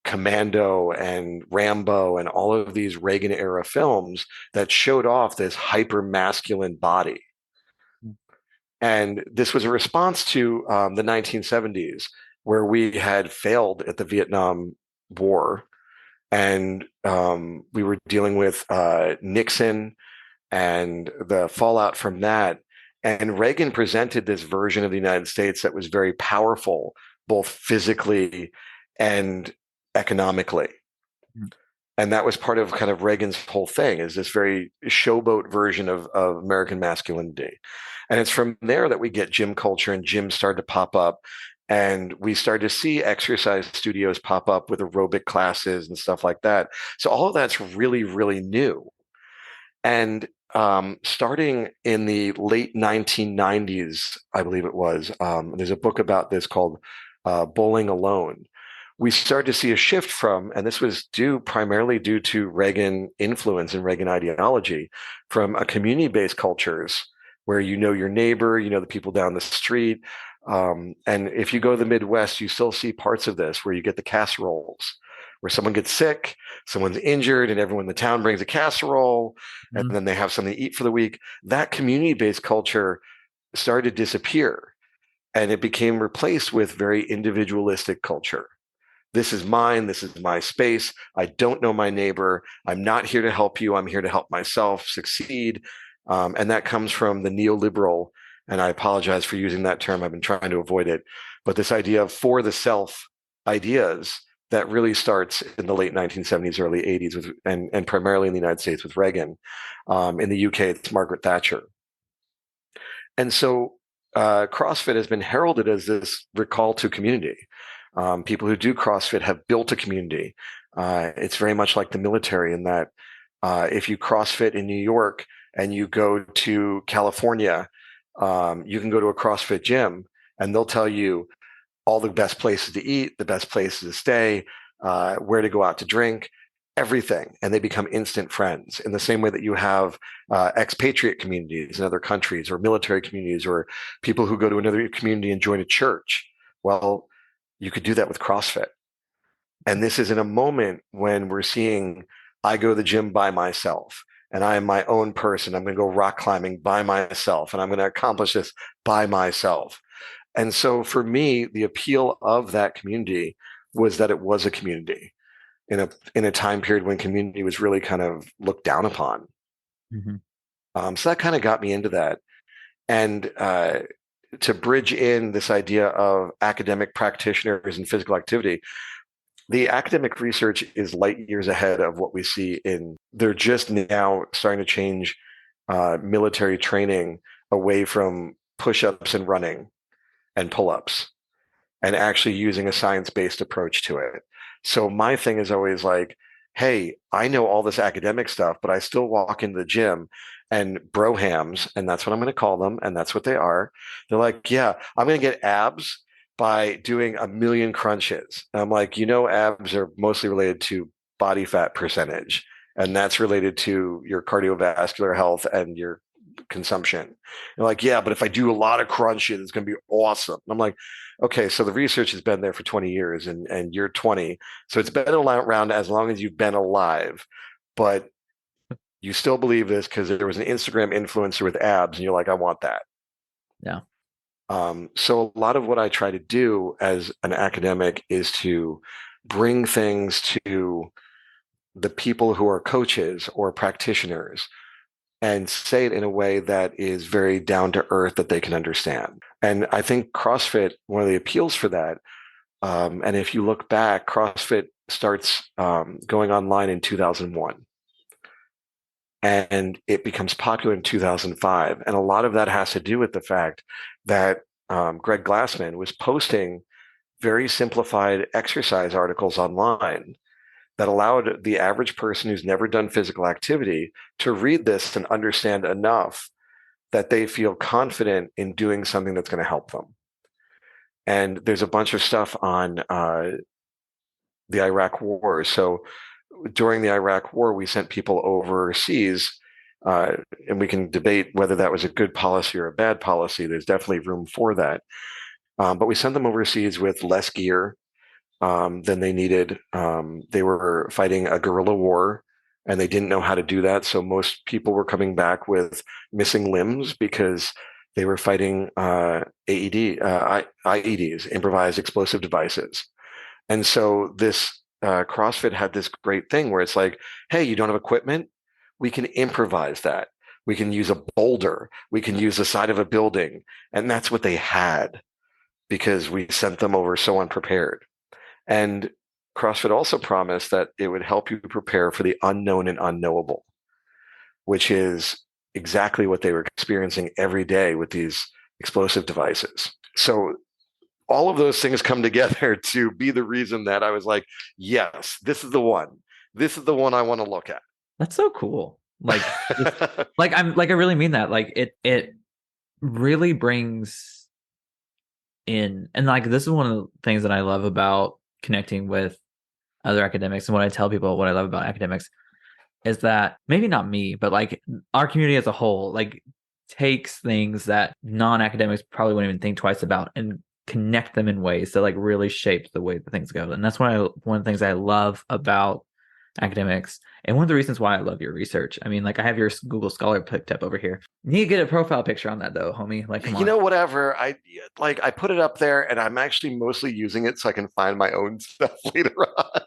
Commando and Rambo and all of these Reagan era films that showed off this hyper masculine body. And this was a response to the 1970s, where we had failed at the Vietnam War, and we were dealing with Nixon and the fallout from that. And Reagan presented this version of the United States that was very powerful, both physically and economically. And that was part of kind of Reagan's whole thing, is this very showboat version of American masculinity. And it's from there that we get gym culture, and gyms started to pop up. And we started to see exercise studios pop up with aerobic classes and stuff like that. So all of that's really, really new. And starting in the late 1990s, I believe it was, there's a book about this called Bowling Alone. We started to see a shift from, and this was primarily due to Reagan influence and Reagan ideology, from a community-based cultures where you know your neighbor, you know the people down the street. And if you go to the Midwest, you still see parts of this where you get the casseroles, where someone gets sick, someone's injured, and everyone in the town brings a casserole, and Mm-hmm. then they have something to eat for the week. That community-based culture started to disappear, and it became replaced with very individualistic culture. This is mine. This is my space. I don't know my neighbor. I'm not here to help you. I'm here to help myself succeed. And that comes from the neoliberal, and I apologize for using that term. I've been trying to avoid it. But this idea of for the self ideas that really starts in the late 1970s, early 80s, and primarily in the United States with Reagan. In the UK, it's Margaret Thatcher. And so CrossFit has been heralded as this recall to community. People who do CrossFit have built a community. It's very much like the military in that if you CrossFit in New York and you go to California, you can go to a CrossFit gym and they'll tell you all the best places to eat, the best places to stay, where to go out to drink, everything. And they become instant friends in the same way that you have expatriate communities in other countries, or military communities, or people who go to another community and join a church. Well, you could do that with CrossFit. And this is in a moment when we're seeing, I go to the gym by myself and I am my own person. I'm going to go rock climbing by myself and I'm going to accomplish this by myself. And so for me, the appeal of that community was that it was a community in a time period when community was really kind of looked down upon. Mm-hmm. So that kind of got me into that. And to bridge in this idea of academic practitioners and physical activity, the academic research is light years ahead of what we see in. They're just now starting to change military training away from push-ups and running and pull-ups, and actually using a science-based approach to it. So my thing is always like, hey, I know all this academic stuff, but I still walk into the gym and brohams, and that's what I'm going to call them, and that's what they are. They're like, yeah, I'm going to get abs by doing a million crunches. And I'm like, abs are mostly related to body fat percentage, and that's related to your cardiovascular health and your consumption. They're like, yeah, but if I do a lot of crunches, it's going to be awesome. I'm like, okay, so the research has been there for 20 years and you're 20. So it's been around as long as you've been alive, but you still believe this because there was an Instagram influencer with abs and you're like, I want that. Yeah. So a lot of what I try to do as an academic is to bring things to the people who are coaches or practitioners and say it in a way that is very down to earth that they can understand. And I think CrossFit, one of the appeals for that, and if you look back, CrossFit starts going online in 2001 and it becomes popular in 2005. And a lot of that has to do with the fact that Greg Glassman was posting very simplified exercise articles online that allowed the average person who's never done physical activity to read this and understand enough that they feel confident in doing something that's going to help them. And there's a bunch of stuff on the Iraq War. So during the Iraq War, we sent people overseas, and we can debate whether that was a good policy or a bad policy. There's definitely room for that. But we sent them overseas with less gear than they needed. They were fighting a guerrilla war and they didn't know how to do that. So most people were coming back with missing limbs because they were fighting IEDs, improvised explosive devices. And so this CrossFit had this great thing where it's like, hey, you don't have equipment? We can improvise that. We can use a boulder. We can use the side of a building. And that's what they had. because we sent them over so unprepared. And CrossFit also promised that it would help you prepare for the unknown and unknowable, which is exactly what they were experiencing every day with these explosive devices. So all of those things come together to be the reason that I was like, yes, this is the one. This is the one I want to look at. That's so cool. I really mean that. Like it really brings in, and like this is one of the things that I love about connecting with other academics, and what I tell people what I love about academics is that maybe not me, but like our community as a whole, like takes things that non-academics probably wouldn't even think twice about and connect them in ways that like really shape the way that things go. And that's one of the things I love about academics, and one of the reasons why I love your research. I mean, like I have your Google Scholar picked up over here. You need to get a profile picture on that though, homie. Like, come You on. know, whatever. I put it up there and I'm actually mostly using it so I can find my own stuff later on.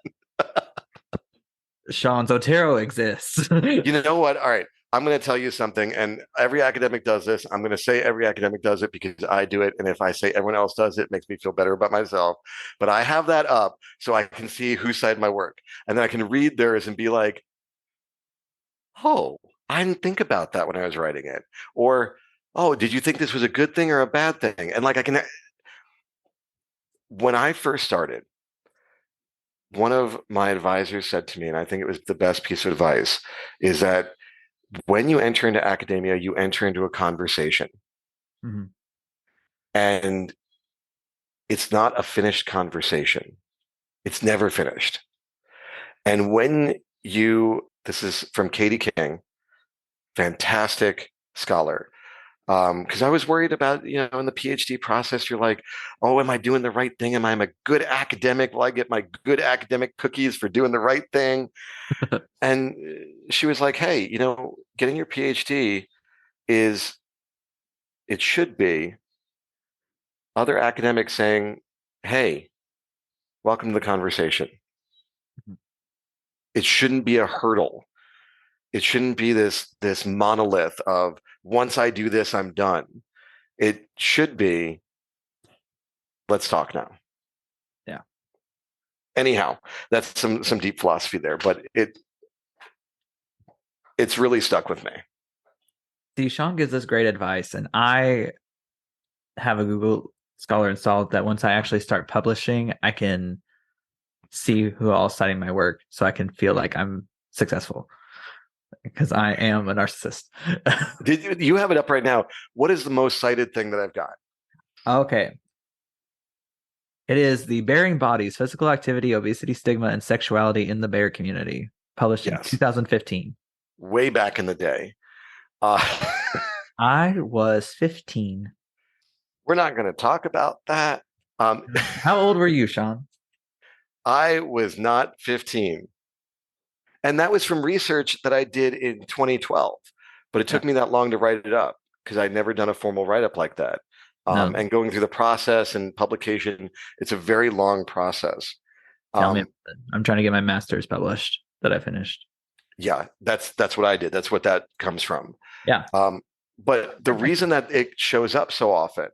Sean Zotero exists. You know what? All right. I'm going to tell you something, and every academic does this. I'm going to say every academic does it because I do it. And if I say everyone else does it, it makes me feel better about myself. But I have that up so I can see whose side my work. And then I can read theirs and be like, oh, I didn't think about that when I was writing it. Or, oh, did you think this was a good thing or a bad thing? And like, when I first started, one of my advisors said to me, and I think it was the best piece of advice, is that when you enter into academia, you enter into a conversation. Mhm. And it's not a finished conversation. It's never finished. And this is from Katie King, fantastic scholar. Because I was worried about, in the PhD process, you're like, oh, am I doing the right thing? Am I a good academic? Will I get my good academic cookies for doing the right thing? And she was like, hey, getting your PhD it should be other academics saying, hey, welcome to the conversation. It shouldn't be a hurdle. It shouldn't be this monolith of once I do this, I'm done. It should be, let's talk now. Yeah. Anyhow, that's some deep philosophy there, but it's really stuck with me. See, Sean gives us great advice, and I have a Google Scholar installed that once I actually start publishing, I can see who all is citing my work so I can feel like I'm successful because I am a narcissist. Did you have it up right now? What is the most cited thing that I've got? Okay. It is the Bearing Bodies, Physical Activity, Obesity, Stigma, and Sexuality in the Bear Community, published in Yes, 2015. way back in the day. Uh, I was 15. we're not going to talk about that. How old were you, Sean? I was not 15. And that was from research that I did in 2012. But it Yeah. took me that long to write it up because I'd never done a formal write up like that. No, And going through the process and publication, it's a very long process. tell me Um, about it. I'm trying to get my master's published that I finished. yeah, that's what I did. That's what that comes from. Yeah. Um, but the reason that it shows up so often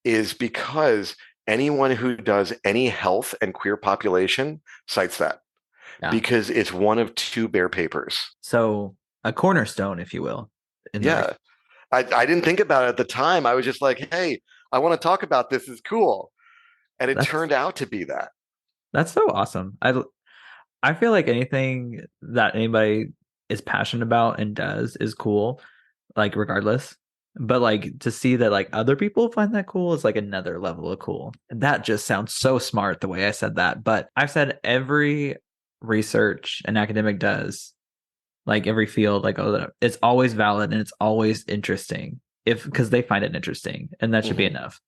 is because anyone who does any health and queer population cites that Yeah. because it's one of two Bear papers. So a cornerstone, if you will, in the Yeah. I didn't think about it at the time. I was just like, hey, I want to talk about this. It's cool. And it that's turned out to be that. that's so awesome. I feel like anything that anybody is passionate about and does is cool, like regardless. But like to see that like other people find that cool is like another level of cool. And that just sounds so smart the way I said that. But I've said every research an academic does, like every field, like oh, it's always valid and it's always interesting if because they find it interesting, and that should be Mhm. enough.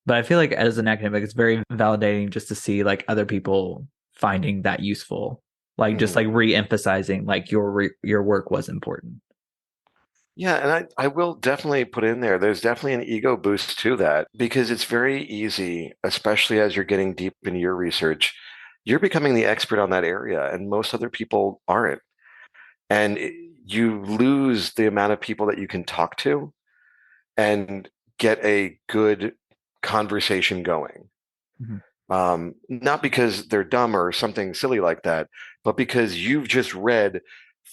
But I feel like as an academic, it's very validating just to see like other people finding that useful, like just Mhm. like re-emphasizing like your work was important. Yeah, and I will definitely put in there. There's definitely an ego boost to that because it's very easy, especially as you're getting deep into your research. You're becoming the expert on that area, and most other people aren't. And you lose the amount of people that you can talk to and get a good conversation going. Mhm. Not because they're dumb or something silly like that, but because you've just read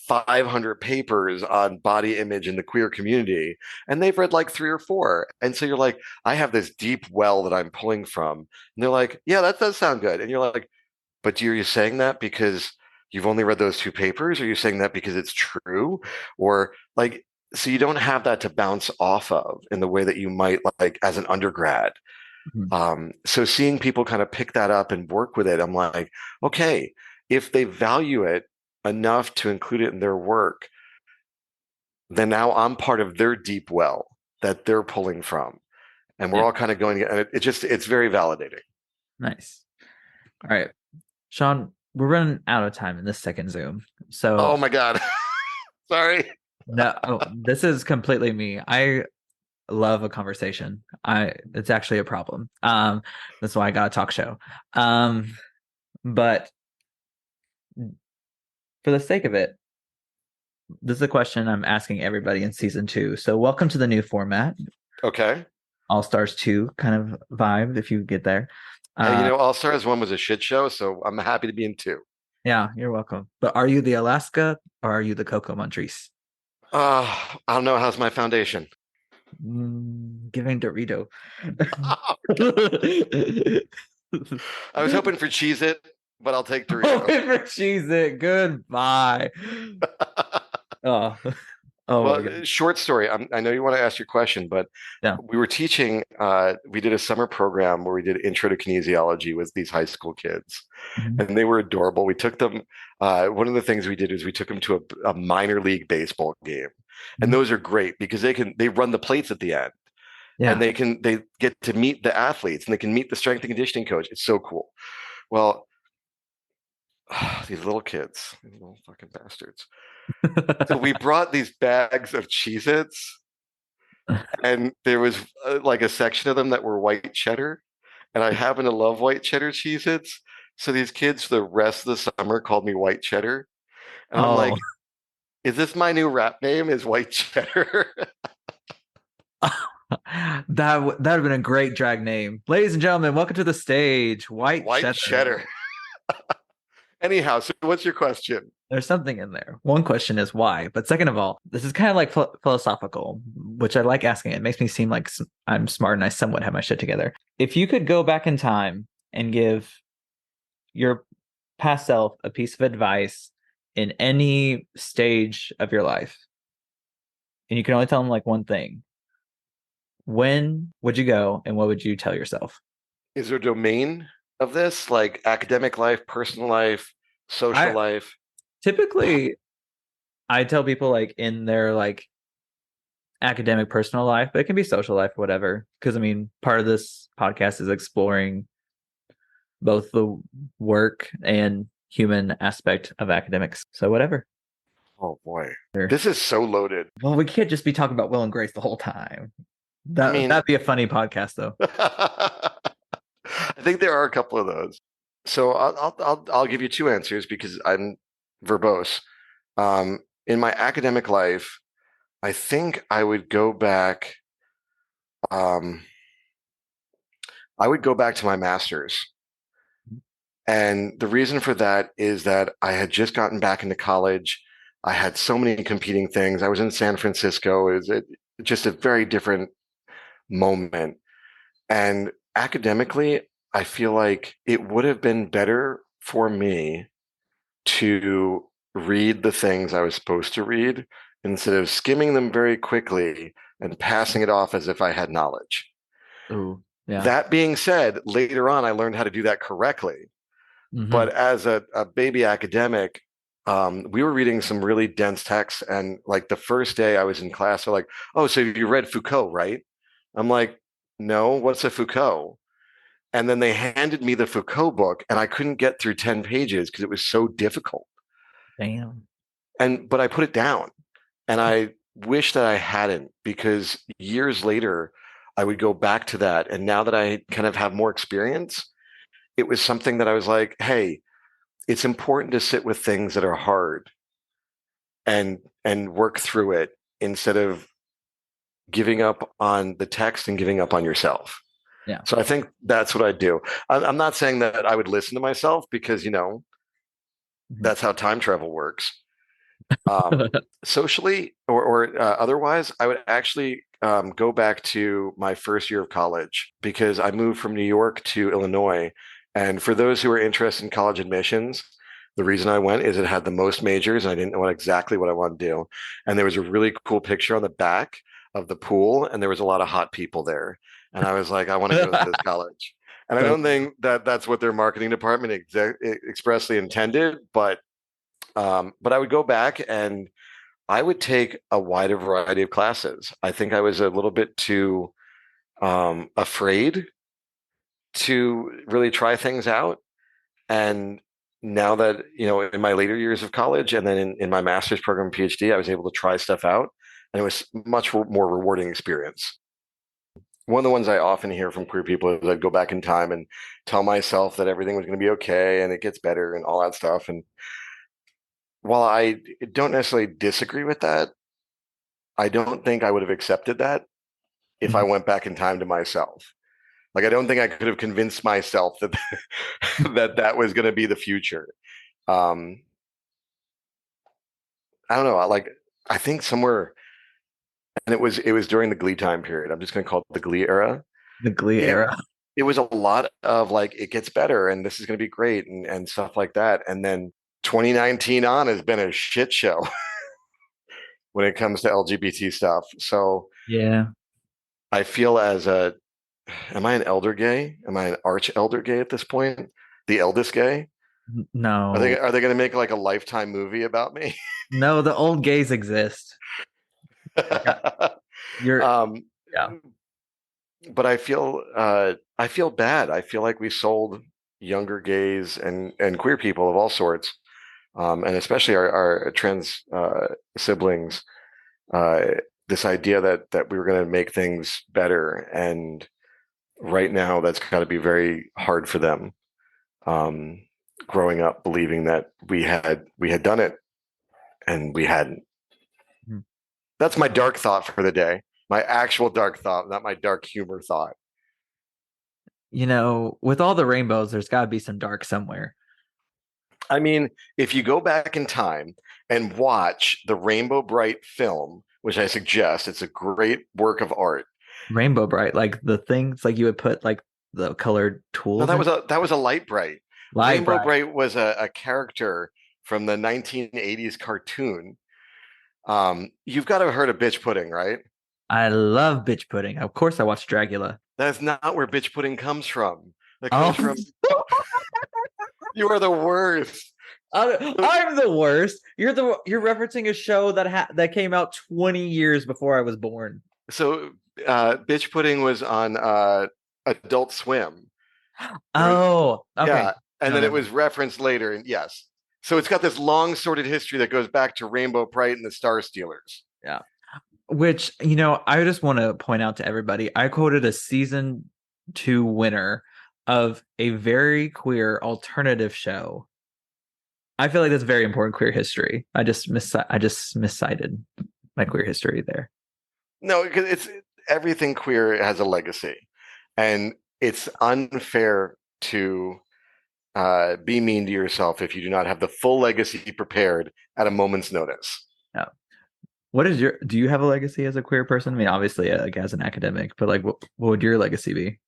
500 papers on body image in the queer community, and they've read like three or four. And so you're like, I have this deep well that I'm pulling from. And they're like, yeah, that does sound good. And you're like, but are you saying that because you've only read those two papers? Or are you saying that because it's true? Or like, so you don't have that to bounce off of in the way that you might like as an undergrad. Mhm. So seeing people kind of pick that up and work with it, I'm like, okay, if they value it enough to include it in their work, then now I'm part of their deep well that they're pulling from. And we're Yeah. all kind of going, and it's very validating. Nice. All right. Shaun, we're running out of time in this second Zoom. Oh So my God. Sorry. no, this is completely me. I love a conversation. It's actually a problem. That's why I got a talk show. But for the sake of it, this is a question I'm asking everybody in season 2. So welcome to the new format, Okay. All Stars 2 kind of vibe, if you get there. Hey, Uh, All Stars 1 was a shit show, so I'm happy to be in 2. yeah, you're welcome. But are you the Alaska or are you the Coco Montrese? I don't know. How's my foundation? Giving Dorito. I was hoping for Cheez It, but I'll take Dorito. Hoping for cheese it. Goodbye. Oh, oh my Well, God. short story. I know you want to ask your question, but Yeah. we were teaching, we did a summer program where we did intro to kinesiology with these high school kids, Mhm. and they were adorable. We took them, one of the things we did is we took them to a minor league baseball game. And Mhm. those are great because they run the plates at the end and Yeah. they get to meet the athletes and they can meet the strength and conditioning coach. It's so cool. Well, these little kids, these little fucking bastards. So we brought these bags of Cheez-Its and there was like a section of them that were white cheddar. And I happen to love white cheddar Cheez-Its. So these kids for the rest of the summer called me white cheddar. And I'm Oh, like, is this my new rap name? Is white cheddar? that would have been a great drag name. Ladies and gentlemen, welcome to the stage, White White Cheddar. cheddar. Anyhow, so what's your question? There's something in there. One question is why, but second of all, this is kind of like philosophical, which I like asking. It makes me seem like I'm smart and I somewhat have my shit together. If you could go back in time and give your past self a piece of advice in any stage of your life, and you can only tell them like one thing, when would you go and what would you tell yourself? Is there a domain of this, like academic life, personal life, social I life? typically I tell people like in their like academic personal life, but it can be social life, whatever. Because I mean, part of this podcast is exploring both the work and human aspect of academics. So whatever. Oh boy, Sure. this is so loaded. Well, we can't just be talking about Will and Grace the whole time. I That mean, that'd be a funny podcast, though. I think there are a couple of those. So I'll give you two answers because I'm verbose. In my academic life, I think Um, I would go back to my master's. And the reason for that is that I had just gotten back into college. I had so many competing things. I was in San Francisco. Just a very different moment. And academically, I feel like it would have been better for me to read the things I was supposed to read instead of skimming them very quickly and passing it off as if I had knowledge. Ooh, yeah. That being said, later on, I learned how to do that correctly. Hmm. But as a baby academic, we were reading some really dense texts. And like the first day I was in class, they're like, oh, so you read Foucault, right? I'm like, no, what's a Foucault? And then they handed me the Foucault book and I couldn't get through 10 pages because it was so difficult. Damn. But I put it down and I wish that I hadn't because years later I would go back to that. And now that I kind of have more experience, it was something that I was like, hey, it's important to sit with things that are hard and work through it instead of giving up on the text and giving up on yourself. Yeah. So I think that's what I do. I'm not saying that I would listen to myself because, Mhm. that's how time travel works. Socially or otherwise, I would actually go back to my first year of college because I moved from New York to Illinois. And for those who are interested in college admissions, the reason I went is it had the most majors and I didn't know exactly what I wanted to do. And there was a really cool picture on the back of the pool, and there was a lot of hot people there. And I was like, I want to go to this college. And I So don't think that that's what their marketing department expressly intended, but I would go back and I would take a wider variety of classes. I think I was a little bit too afraid to really try things out. And now that, in my later years of college and then in my master's program, PhD, I was able to try stuff out. And it was much more rewarding experience. One of the ones I often hear from queer people is I'd go back in time and tell myself that everything was going to be okay and it gets better and all that stuff. And while I don't necessarily disagree with that, I don't think I would have accepted that if I Mhm. went back in time to myself. Like I don't think I could have convinced myself that that was going to be the future. Um, I don't know. I think somewhere, and it was during the Glee time period. I'm just going to call it the Glee era. The Glee It era. it was a lot of like it gets better and this is going to be great and stuff like that. And then 2019 on has been a shit show when it comes to LGBT stuff. So Yeah. I feel as a am I an elder gay? Am I an arch elder gay at this point? The eldest gay? Are they No. are they going to make like a Lifetime movie about me? No, the old gays exist. Yeah. You're um, yeah. but I feel bad. I feel like we sold younger gays and queer people of all sorts, and especially our trans siblings, uh, this idea that we were going to make things better. And right now, that's got to be very hard for them. Um, Growing up believing that we had done it and we hadn't. Mhm. That's my dark thought for the day. My actual dark thought, not my dark humor thought. With all the rainbows, there's got to be some dark somewhere. I mean, if you go back in time and watch the Rainbow Bright film, which I suggest, it's a great work of art. Rainbow Bright, like the things like you would put like the colored No, tools that in. was a Light Bright. Light Rainbow Bright. Bright was a character from the 1980s cartoon. You've got to have heard of Bitch Pudding, right? I love bitch pudding. Of course, I watched Dracula. That is not where Bitch Pudding comes from. That Oh, comes from you are the worst. I'm the worst. You're referencing a show that came out 20 years before I was born. So, Bitch Pudding was on Adult Swim. There was, Oh, okay. yeah, and No, then it never was mind. referenced later, and yes, so it's got this long sordid history that goes back to Rainbow Bright and the Star Stealers. Yeah. Which, I just want to point out to everybody, I quoted a season two winner of a very queer alternative show. I feel like that's very important queer history. I just miscited my queer history there. No, because it's everything queer has a legacy, and it's unfair to be mean to yourself if you do not have the full legacy prepared at a moment's notice. Yeah. Do you have a legacy as a queer person? I mean, obviously, like as an academic, but like, what would your legacy be?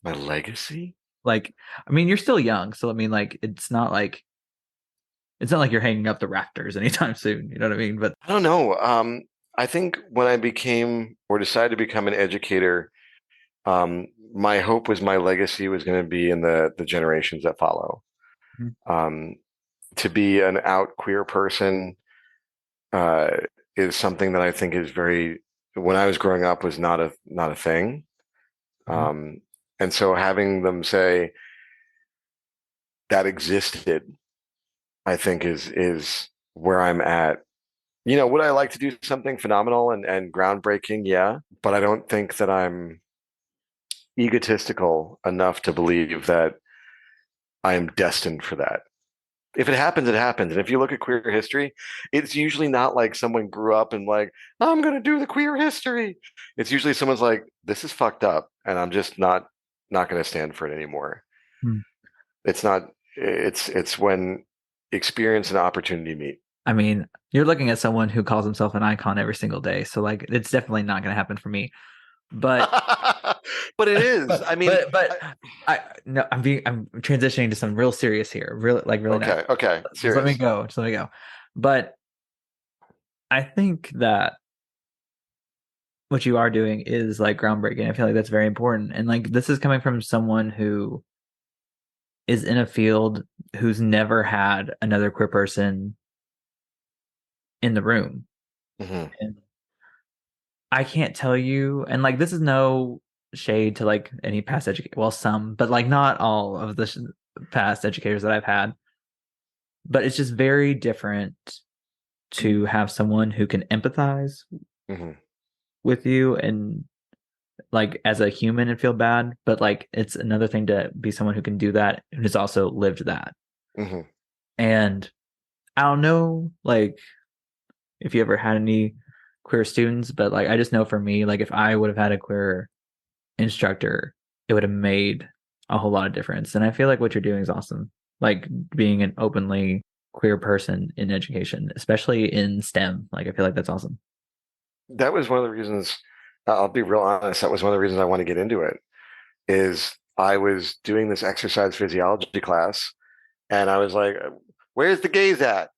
My legacy? Like, I mean, you're still young, so I mean, like, it's not like you're hanging up the rafters anytime soon. You know what I mean? But I don't know. I think when I became or decided to become an educator, my hope was my legacy was going to be in the generations that follow. Mhm. Um, to be an out queer person uh, is something that I think is very. When I was growing up, was not a thing. Mhm. Um, and so having them say that existed, I think is where I'm at. Would I like to do something phenomenal and groundbreaking? Yeah, but I don't think that I'm egotistical enough to believe that I am destined for that. If it happens, it happens. And if you look at queer history, it's usually not like someone grew up and like, I'm going to do the queer history. It's usually someone's like, this is fucked up, and I'm just not going to stand for it anymore. Hmm. It's not. It's when experience and opportunity meet. I mean, you're looking at someone who calls himself an icon every single day, so like it's definitely not going to happen for me. But But it is. but I mean, but but I no, I'm transitioning to some real serious here, really nice. okay, okay, Just let me serious. go, just let me go. But I think that what you are doing is like groundbreaking. I feel like that's very important, and like this is coming from someone who is in a field who's never had another queer person in the room. Hmm. And I can't tell you, and like this is no shade to like any past educate, well, some, but like not all of the past educators that I've had. But it's just very different to have someone who can empathize Hmm. with you and like as a human and feel bad. But like it's another thing to be someone who can do that and has also lived that. Hmm. And I don't know, like if you ever had any queer students, but like I just know for me, like if I would have had a queer instructor, it would have made a whole lot of difference. And I feel like what you're doing is awesome. Like being an openly queer person in education, especially in STEM. Like I feel like that's awesome. That was one of the reasons. I'll be real honest. That was one of the reasons I want to get into it. Is I was doing this exercise physiology class, and I was like, "Where's the gays at?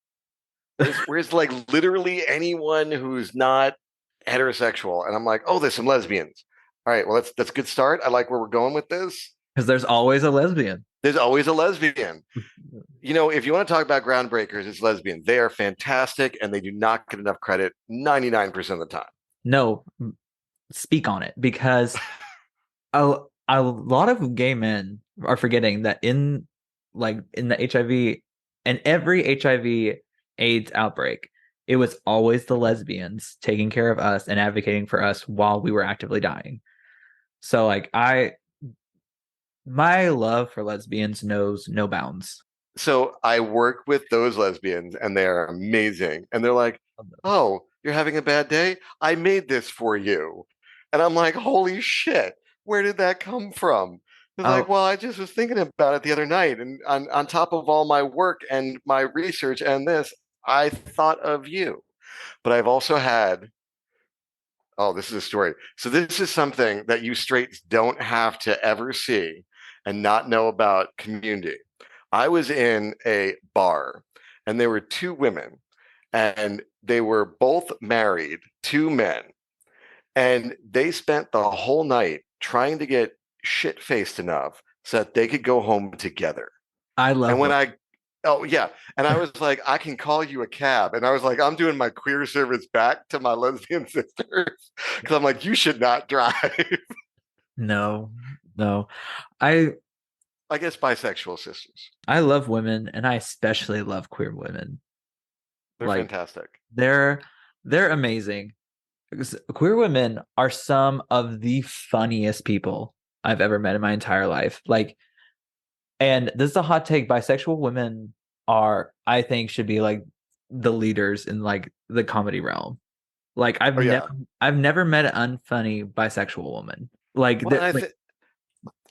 Where's like literally anyone who's not heterosexual?" And I'm like, "Oh, there's some lesbians. All right, well that's a good start. I like where we're going with this. Because there's always a lesbian. There's always a lesbian. You know, if you want to talk about groundbreakers, it's lesbians. They are fantastic, and they do not get enough credit 99% of the time." No, speak on it because a, a lot of gay men are forgetting that in like in the HIV and every HIV AIDS outbreak, it was always the lesbians taking care of us and advocating for us while we were actively dying. So like my love for lesbians knows no bounds. So I work with those lesbians, and they are amazing. And they're like, "Oh, you're having a bad day? I made this for you." And I'm like, "Holy shit, where did that come from?" They're like, Oh, "Well, I just was thinking about it the other night, and on top of all my work and my research and this, I thought of you." But I've also had, oh, this is a story. So this is something that you straights don't have to ever see and not know about community. I was in a bar, and there were two women, and they were both married, two men, and they spent the whole night trying to get shit faced enough so that they could go home together. I And love when them. oh yeah, and I was like, I can call you a cab, and I was like, I'm doing my queer service back to my lesbian sisters because I'm like, you should not drive. No, no. I I guess bisexual sisters, I love women and I especially love queer women. they're Like fantastic. they're they're amazing. Because queer women are some of the funniest people I've ever met in my entire life. Like, and this is a hot take, bisexual women are, I think, should be like the leaders in like the comedy realm. Like Oh yeah. I've never met an unfunny bisexual woman. Like Well, that like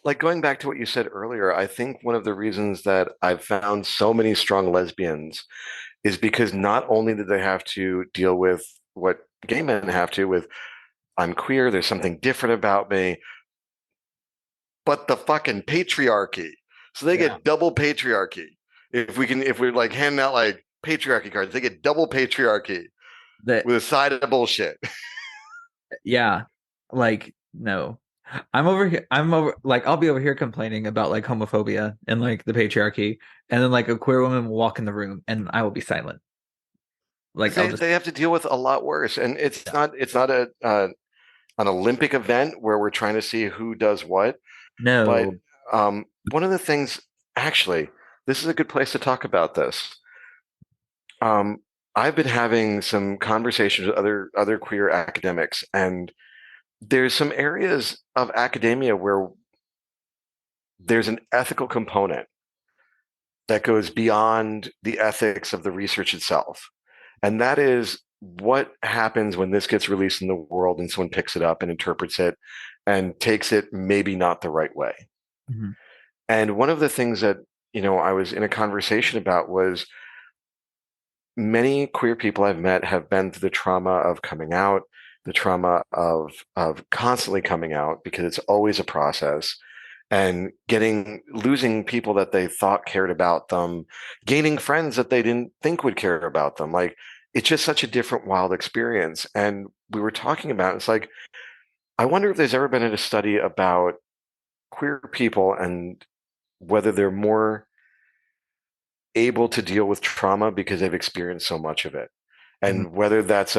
like going back to what you said earlier, I think one of the reasons that I've found so many strong lesbians is because not only do they have to deal with what gay men have to with, I'm queer, there's something different about me, but the fucking patriarchy. So they yeah. get double patriarchy. If we're like handing out like patriarchy cards, they get double patriarchy That with a side of bullshit. yeah. Like no. I'm over like I'll be over here complaining about like homophobia and like the patriarchy and then like a queer woman will walk in the room and I will be silent. Because Like I'll just they have to deal with a lot worse, and yeah. it's not a an Olympic event where we're trying to see who does what. But No. one of the things, actually, this is a good place to talk about this. Um, I've been having some conversations with other queer academics, and there's some areas of academia where there's an ethical component that goes beyond the ethics of the research itself. And that is what happens when this gets released in the world and someone picks it up and interprets it and takes it maybe not the right way. Mm-hmm. And one of the things that, I was in a conversation about was many queer people I've met have been through the trauma of coming out, the trauma of constantly coming out because it's always a process and losing people that they thought cared about them, gaining friends that they didn't think would care about them. Like it's just such a different wild experience. And we were talking about it's like I wonder if there's ever been a study about queer people and whether they're more able to deal with trauma because they've experienced so much of it. Mm-hmm. And whether that's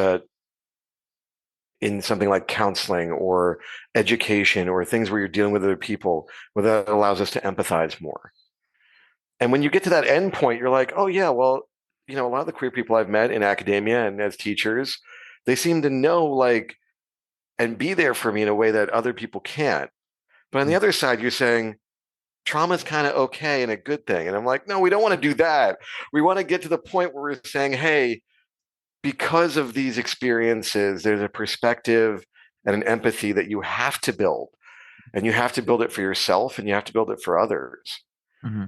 in something like counseling or education or things where you're dealing with other people, whether that allows us to empathize more. And when you get to that end point, you're like, oh yeah, well, a lot of the queer people I've met in academia and as teachers, they seem to know like and be there for me in a way that other people can't. But on the other side, you're saying trauma is kind of okay and a good thing. And I'm like, no, we don't want to do that. We want to get to the point where we're saying, hey, because of these experiences, there's a perspective and an empathy that you have to build. And you have to build it for yourself and you have to build it for others. Mm-hmm.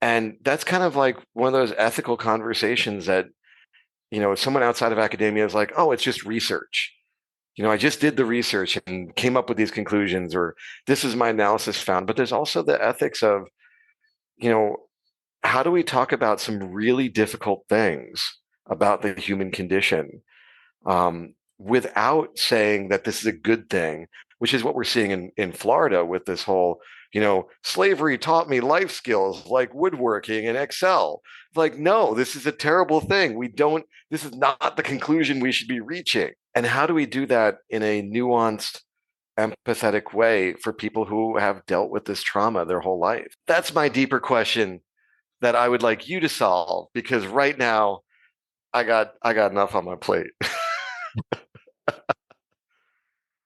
And that's kind of like one of those ethical conversations that, someone outside of academia is like, oh, it's just research. I just did the research and came up with these conclusions, or this is my analysis found. But there's also the ethics of, you know, how do we talk about some really difficult things about the human condition without saying that this is a good thing, which is what we're seeing in Florida with this whole, slavery taught me life skills like woodworking and Excel. Like, no, this is a terrible thing. This is not the conclusion we should be reaching. And how do we do that in a nuanced, empathetic way for people who have dealt with this trauma their whole life? That's my deeper question that I would like you to solve because right now I got enough on my plate.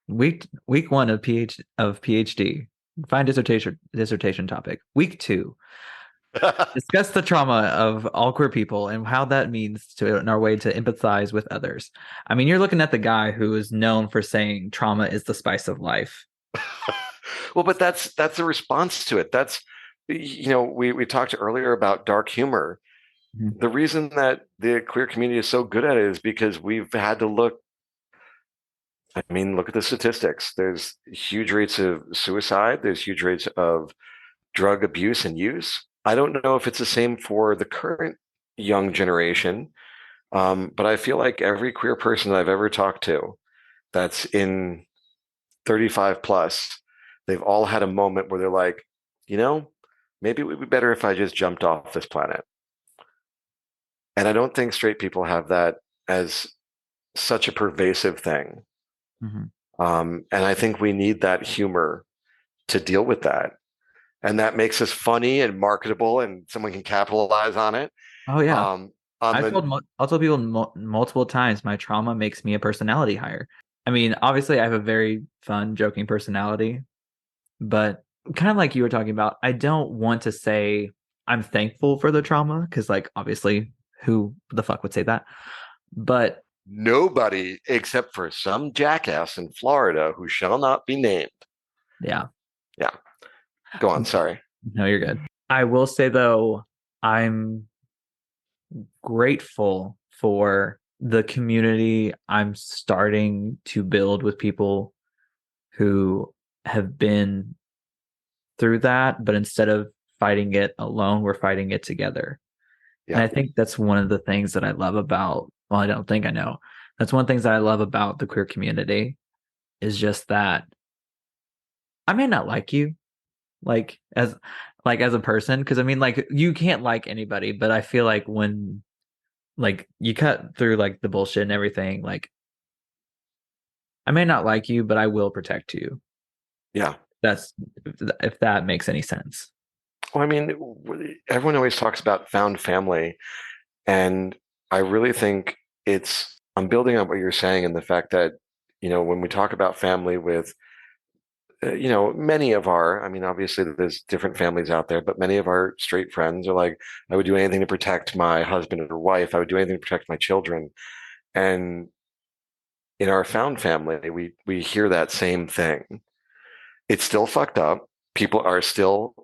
Week one of PhD. Find dissertation topic. Week two. Discuss the trauma of all queer people and how that means to in our way to empathize with others. I mean, you're looking at the guy who is known for saying trauma is the spice of life. Well, but that's a response to it. That's we talked earlier about dark humor. Mhm. The reason that the queer community is so good at it is because we've had to look. I mean, look at the statistics. There's huge rates of suicide. There's huge rates of drug abuse and use. I don't know if it's the same for the current young generation, but I feel like every queer person I've ever talked to that's in 35 plus, they've all had a moment where they're like, you know, maybe it would be better if I just jumped off this planet. And I don't think straight people have that as such a pervasive thing. Mhm. And I think we need that humor to deal with that. And that makes us funny and marketable, and someone can capitalize on it. Oh yeah, Um, on the I've told people multiple times my trauma makes me a personality higher. I mean, obviously, I have a very fun, joking personality, but kind of like you were talking about, I don't want to say I'm thankful for the trauma because, like, obviously, who the fuck would say that? But Nobody except for some jackass in Florida who shall not be named. yeah, Yeah, go on. Sorry. no, you're good. I will say though, I'm grateful for the community I'm starting to build with people who have been through that, but instead of fighting it alone, we're fighting it together. And Yeah, I think that's one of the things that I love about, well, I don't think I know. That's one of the things that I love about the queer community is just that I may not like you like as a person, because I mean like you can't like anybody, but I feel like when like you cut through like the bullshit and everything, like I may not like you, but I will protect you. yeah. That's if that makes any sense. Well, I mean, everyone always talks about found family, and I really think I'm building on what you're saying and the fact that, when we talk about family with many of our, I mean, obviously there's different families out there, but many of our straight friends are like, I would do anything to protect my husband or wife. I would do anything to protect my children. And in our found family, we hear that same thing. It's still fucked up. People are still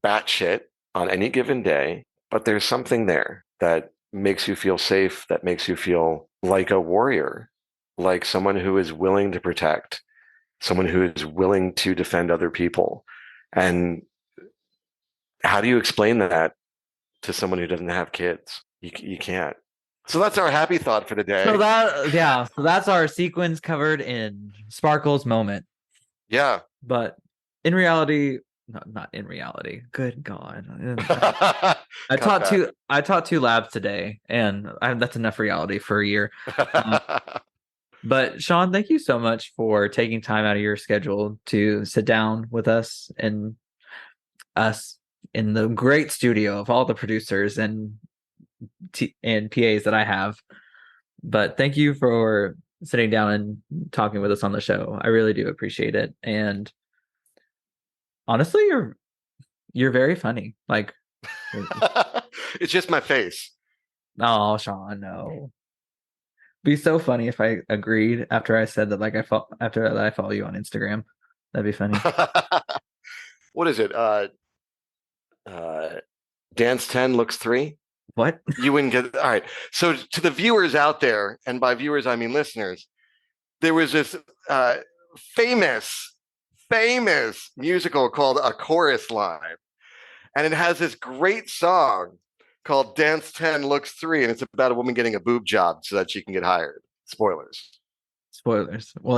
batshit on any given day, but there's something there that makes you feel safe, that makes you feel like a warrior, like someone who is willing to protect, someone who is willing to defend other people. And how do you explain that to someone who doesn't have kids? You can't. So that's our happy thought for the So day. so that's our sequence covered in Sparkle's moment. Yeah. But in reality, no, not in reality. Good God. Cut that. I taught two labs today, and that's enough reality for a year. Um, but Shaun, thank you so much for taking time out of your schedule to sit down with us in the great studio of all the producers and PAs that I have. But thank you for sitting down and talking with us on the show. I really do appreciate it. And honestly, you're very funny. Like, It's just my face. oh, Shaun, no. Be so funny if I agreed after I said that. Like, after that I follow you on Instagram. That'd be funny. What is it? Uh, Dance 10 looks 3. What? You wouldn't get all right. So to the viewers out there, and by viewers I mean listeners, there was this uh, famous, famous musical called A Chorus Line, and it has this great song called Dance 10 Looks 3, and it's about a woman getting a boob job so that she can get hired. Spoilers. Spoilers. Well,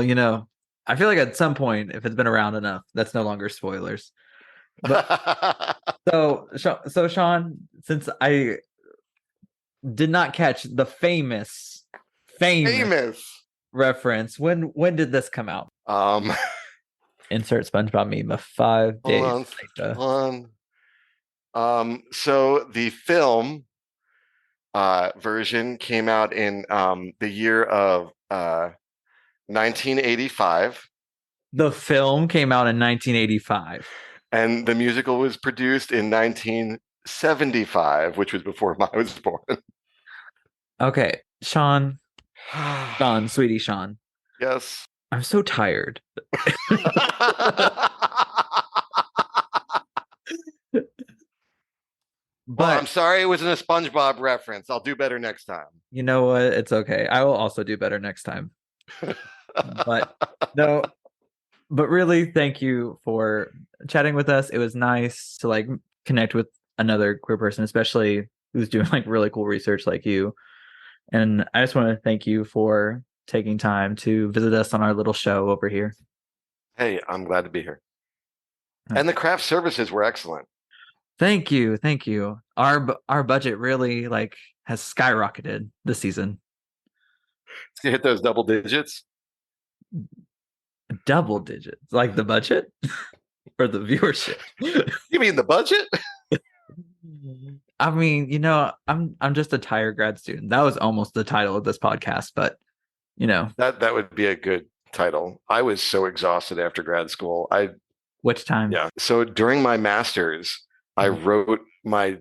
I feel like at some point, if it's been around enough, that's no longer spoilers. But so Shaun, since I did not catch the famous Famous. reference, when did this come out? Um, Insert SpongeBob meme of 5 days hold later. on. So the film version came out in the year of 1985. The film came out in 1985. And the musical was produced in 1975, which was before I was born. Okay, Shaun, sweetie Shaun, Yes. I'm so tired. Well, I'm But sorry it wasn't a SpongeBob reference. I'll do better next time. you know what? It's okay. I will also do better next time. But no, but really, thank you for chatting with us. It was nice to like connect with another queer person, especially who's doing like really cool research like you. And I just want to thank you for taking time to visit us on our little show over here. Hey, I'm glad to be here. And the craft services were excellent. Thank you, thank you. Our budget really like has skyrocketed this season. To hit those double digits. Double digits, like the budget or the viewership. You mean the budget? I mean, I'm just a tired grad student. That was almost the title of this podcast, but That would be a good title. I was so exhausted after grad school. which time? Yeah. So during my master's, I wrote my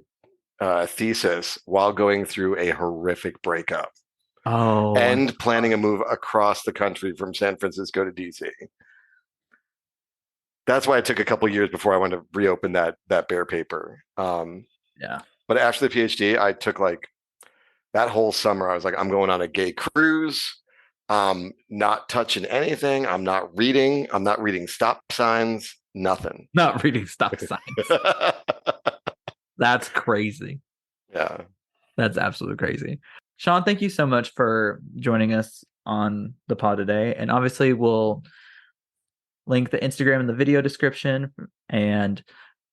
thesis while going through a horrific breakup Oh, and planning a move across the country from San Francisco to DC. That's why it took a couple years before I went to reopen that bare paper. yeah. But after the PhD, I took like that whole summer. I was like, I'm going on a gay cruise. Not touching anything. I'm not reading. I'm not reading stop signs. Nothing. Not reading stop signs. That's crazy. Yeah. That's absolutely crazy. Shaun, thank you so much for joining us on the pod today. And obviously, we'll link the Instagram in the video description. And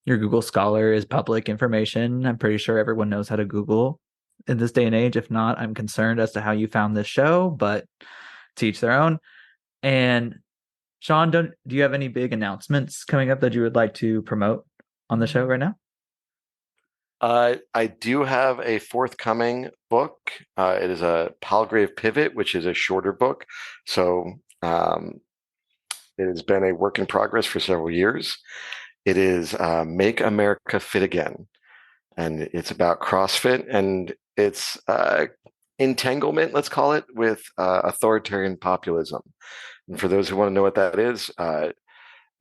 your Google Scholar is public information. I'm pretty sure everyone knows how to Google in this day and age. If not, I'm concerned as to how you found this show, but to each their own. And Shaun, do you have any big announcements coming up that you would like to promote on the show right now? I do have a forthcoming book. It is a Palgrave Pivot, which is a shorter book. So It has been a work in progress for several years. It is Make America Fit Again. And it's about CrossFit and its entanglement, let's call it, with authoritarian populism. And for those who want to know what that is,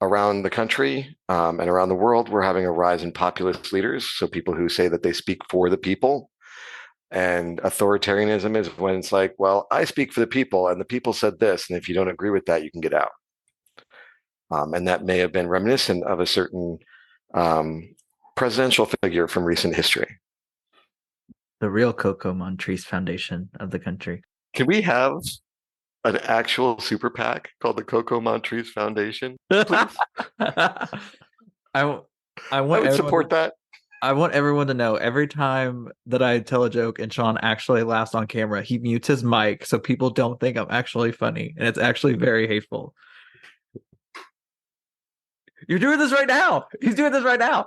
around the country and around the world, we're having a rise in populist leaders. So people who say that they speak for the people. And authoritarianism is when it's like, well, I speak for the people, and the people said this, and if you don't agree with that, you can get out. And that may have been reminiscent of a certain um, presidential figure from recent history. The real Coco Montrese Foundation of the country. Can we have an actual super PAC called the Coco Montrese Foundation, please? I I want would everyone support that. I want everyone to know every time that I tell a joke and Shaun actually laughs on camera, he mutes his mic so people don't think I'm actually funny, and it's actually very hateful. You're doing this right now. He's doing this right now.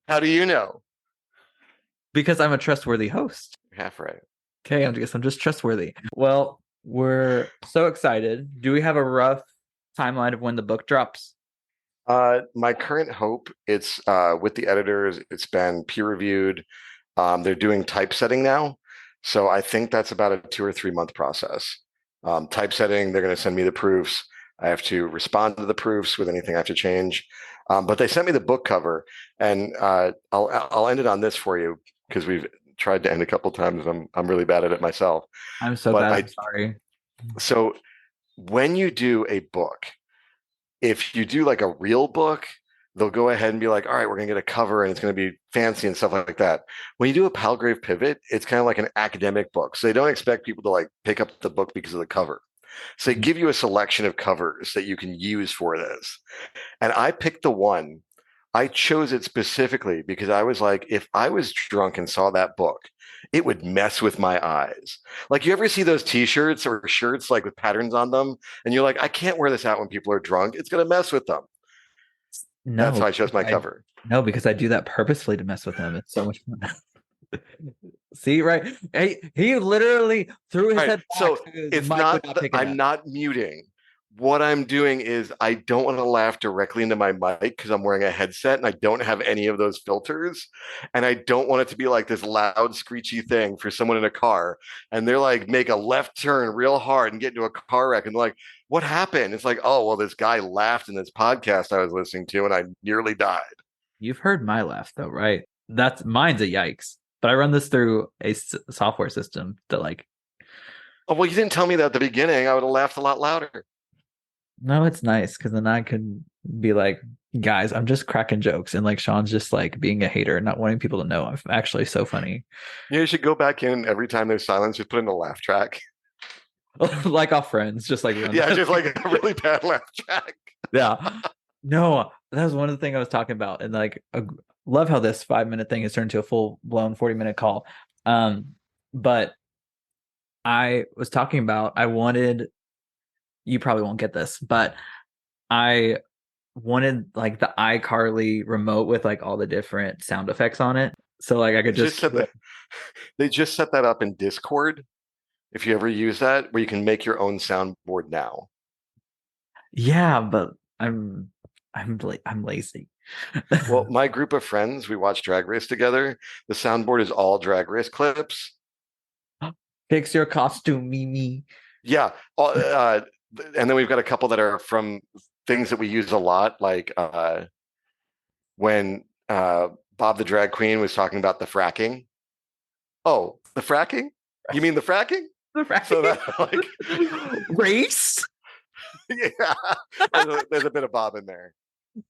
How do you know? Because I'm a trustworthy host. You're half right. Okay, I'm just trustworthy. Well, we're so excited. Do we have a rough timeline of when the book drops? My current hope, it's with the editors, it's been peer reviewed. They're doing typesetting now. So I think that's about a 2 or 3 month process. Typesetting, they're going to send me the proofs. I have to respond to the proofs with anything I have to change. But they sent me the book cover, and I'll end it on this for you because we've tried to end a couple times. I'm really bad at it myself. I'm so But bad. I'm sorry. So when you do a book, if you do like a real book, they'll go ahead and be like, all right, we're going to get a cover and it's going to be fancy and stuff like that. When you do a Palgrave Pivot, it's kind of like an academic book. So they don't expect people to like pick up the book because of the cover. So they give you a selection of covers that you can use for this. And I picked the one. I chose it specifically because I was like, if I was drunk and saw that book, it would mess with my eyes. Like, you ever see those t-shirts or shirts like with patterns on them? And you're like, I can't wear this out when people are drunk. It's going to mess with them. That's No, how I chose my cover. no, because I do that purposefully to mess with them. It's so much fun. See, right? He literally threw his Right. head back So so the it's mic would not not that pick it I'm up. not muting. What I'm doing is I don't want to laugh directly into my mic because I'm wearing a headset and I don't have any of those filters. And I don't want it to be like this loud, screechy thing for someone in a car. And they're like, make a left turn real hard and get into a car wreck. And they're like, what happened? It's like, oh, well, this guy laughed in this podcast I was listening to and I nearly died. You've heard my laugh though, right? That's mine's a yikes. But I run this through a software system that like. Oh, well, you didn't tell me that at the beginning. I would have laughed a lot louder. No, it's nice because then I could be like, guys, I'm just cracking jokes, and like Shaun's just like being a hater, not wanting people to know I'm actually so funny. You should go back in every time there's silence, just put in a laugh track. Like off Friends, just like run Yeah, that. just like a really bad laugh track. Yeah. No, that was one of the things I was talking about, and like, love how this 5 minute thing has turned to a full blown 40-minute call. But I was talking about I wanted. You probably won't get this, but I wanted like the iCarly remote with like all the different sound effects on it. So like I could Just just said that they just set that up in Discord. If you ever use that, where you can make your own soundboard now. yeah, but I'm lazy. Well, my group of friends, we watch Drag Race together. The soundboard is all Drag Race clips. Fix your costume, Mimi. Yeah, and then we've got a couple that are from things that we use a lot, like when Bob the drag queen was talking about the fracking. Oh, the fracking? You mean the fracking? Right? So that like Race. yeah, there's a bit of Bob in there.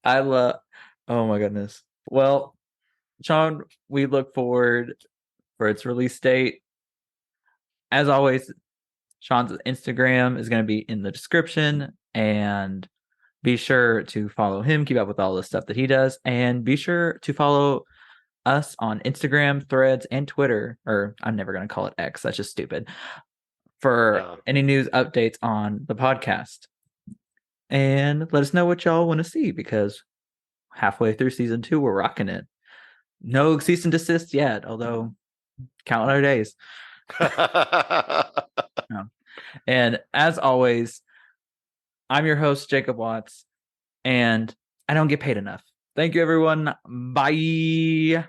I love. Oh my goodness. Well, Shaun, we look forward for its release date. As always, Shaun's Instagram is going to be in the description, and be sure to follow him, keep up with all the stuff that he does, and be sure to follow us on Instagram, Threads, and Twitter. Or I'm never going to call it X. That's just stupid. For any news updates on the podcast. And let us know what y'all want to see, because halfway through season 2, we're rocking it. No cease and desist yet, although counting our days. No. And as always, I'm your host, Jacob Watts, and I don't get paid enough. Thank you, everyone. Bye.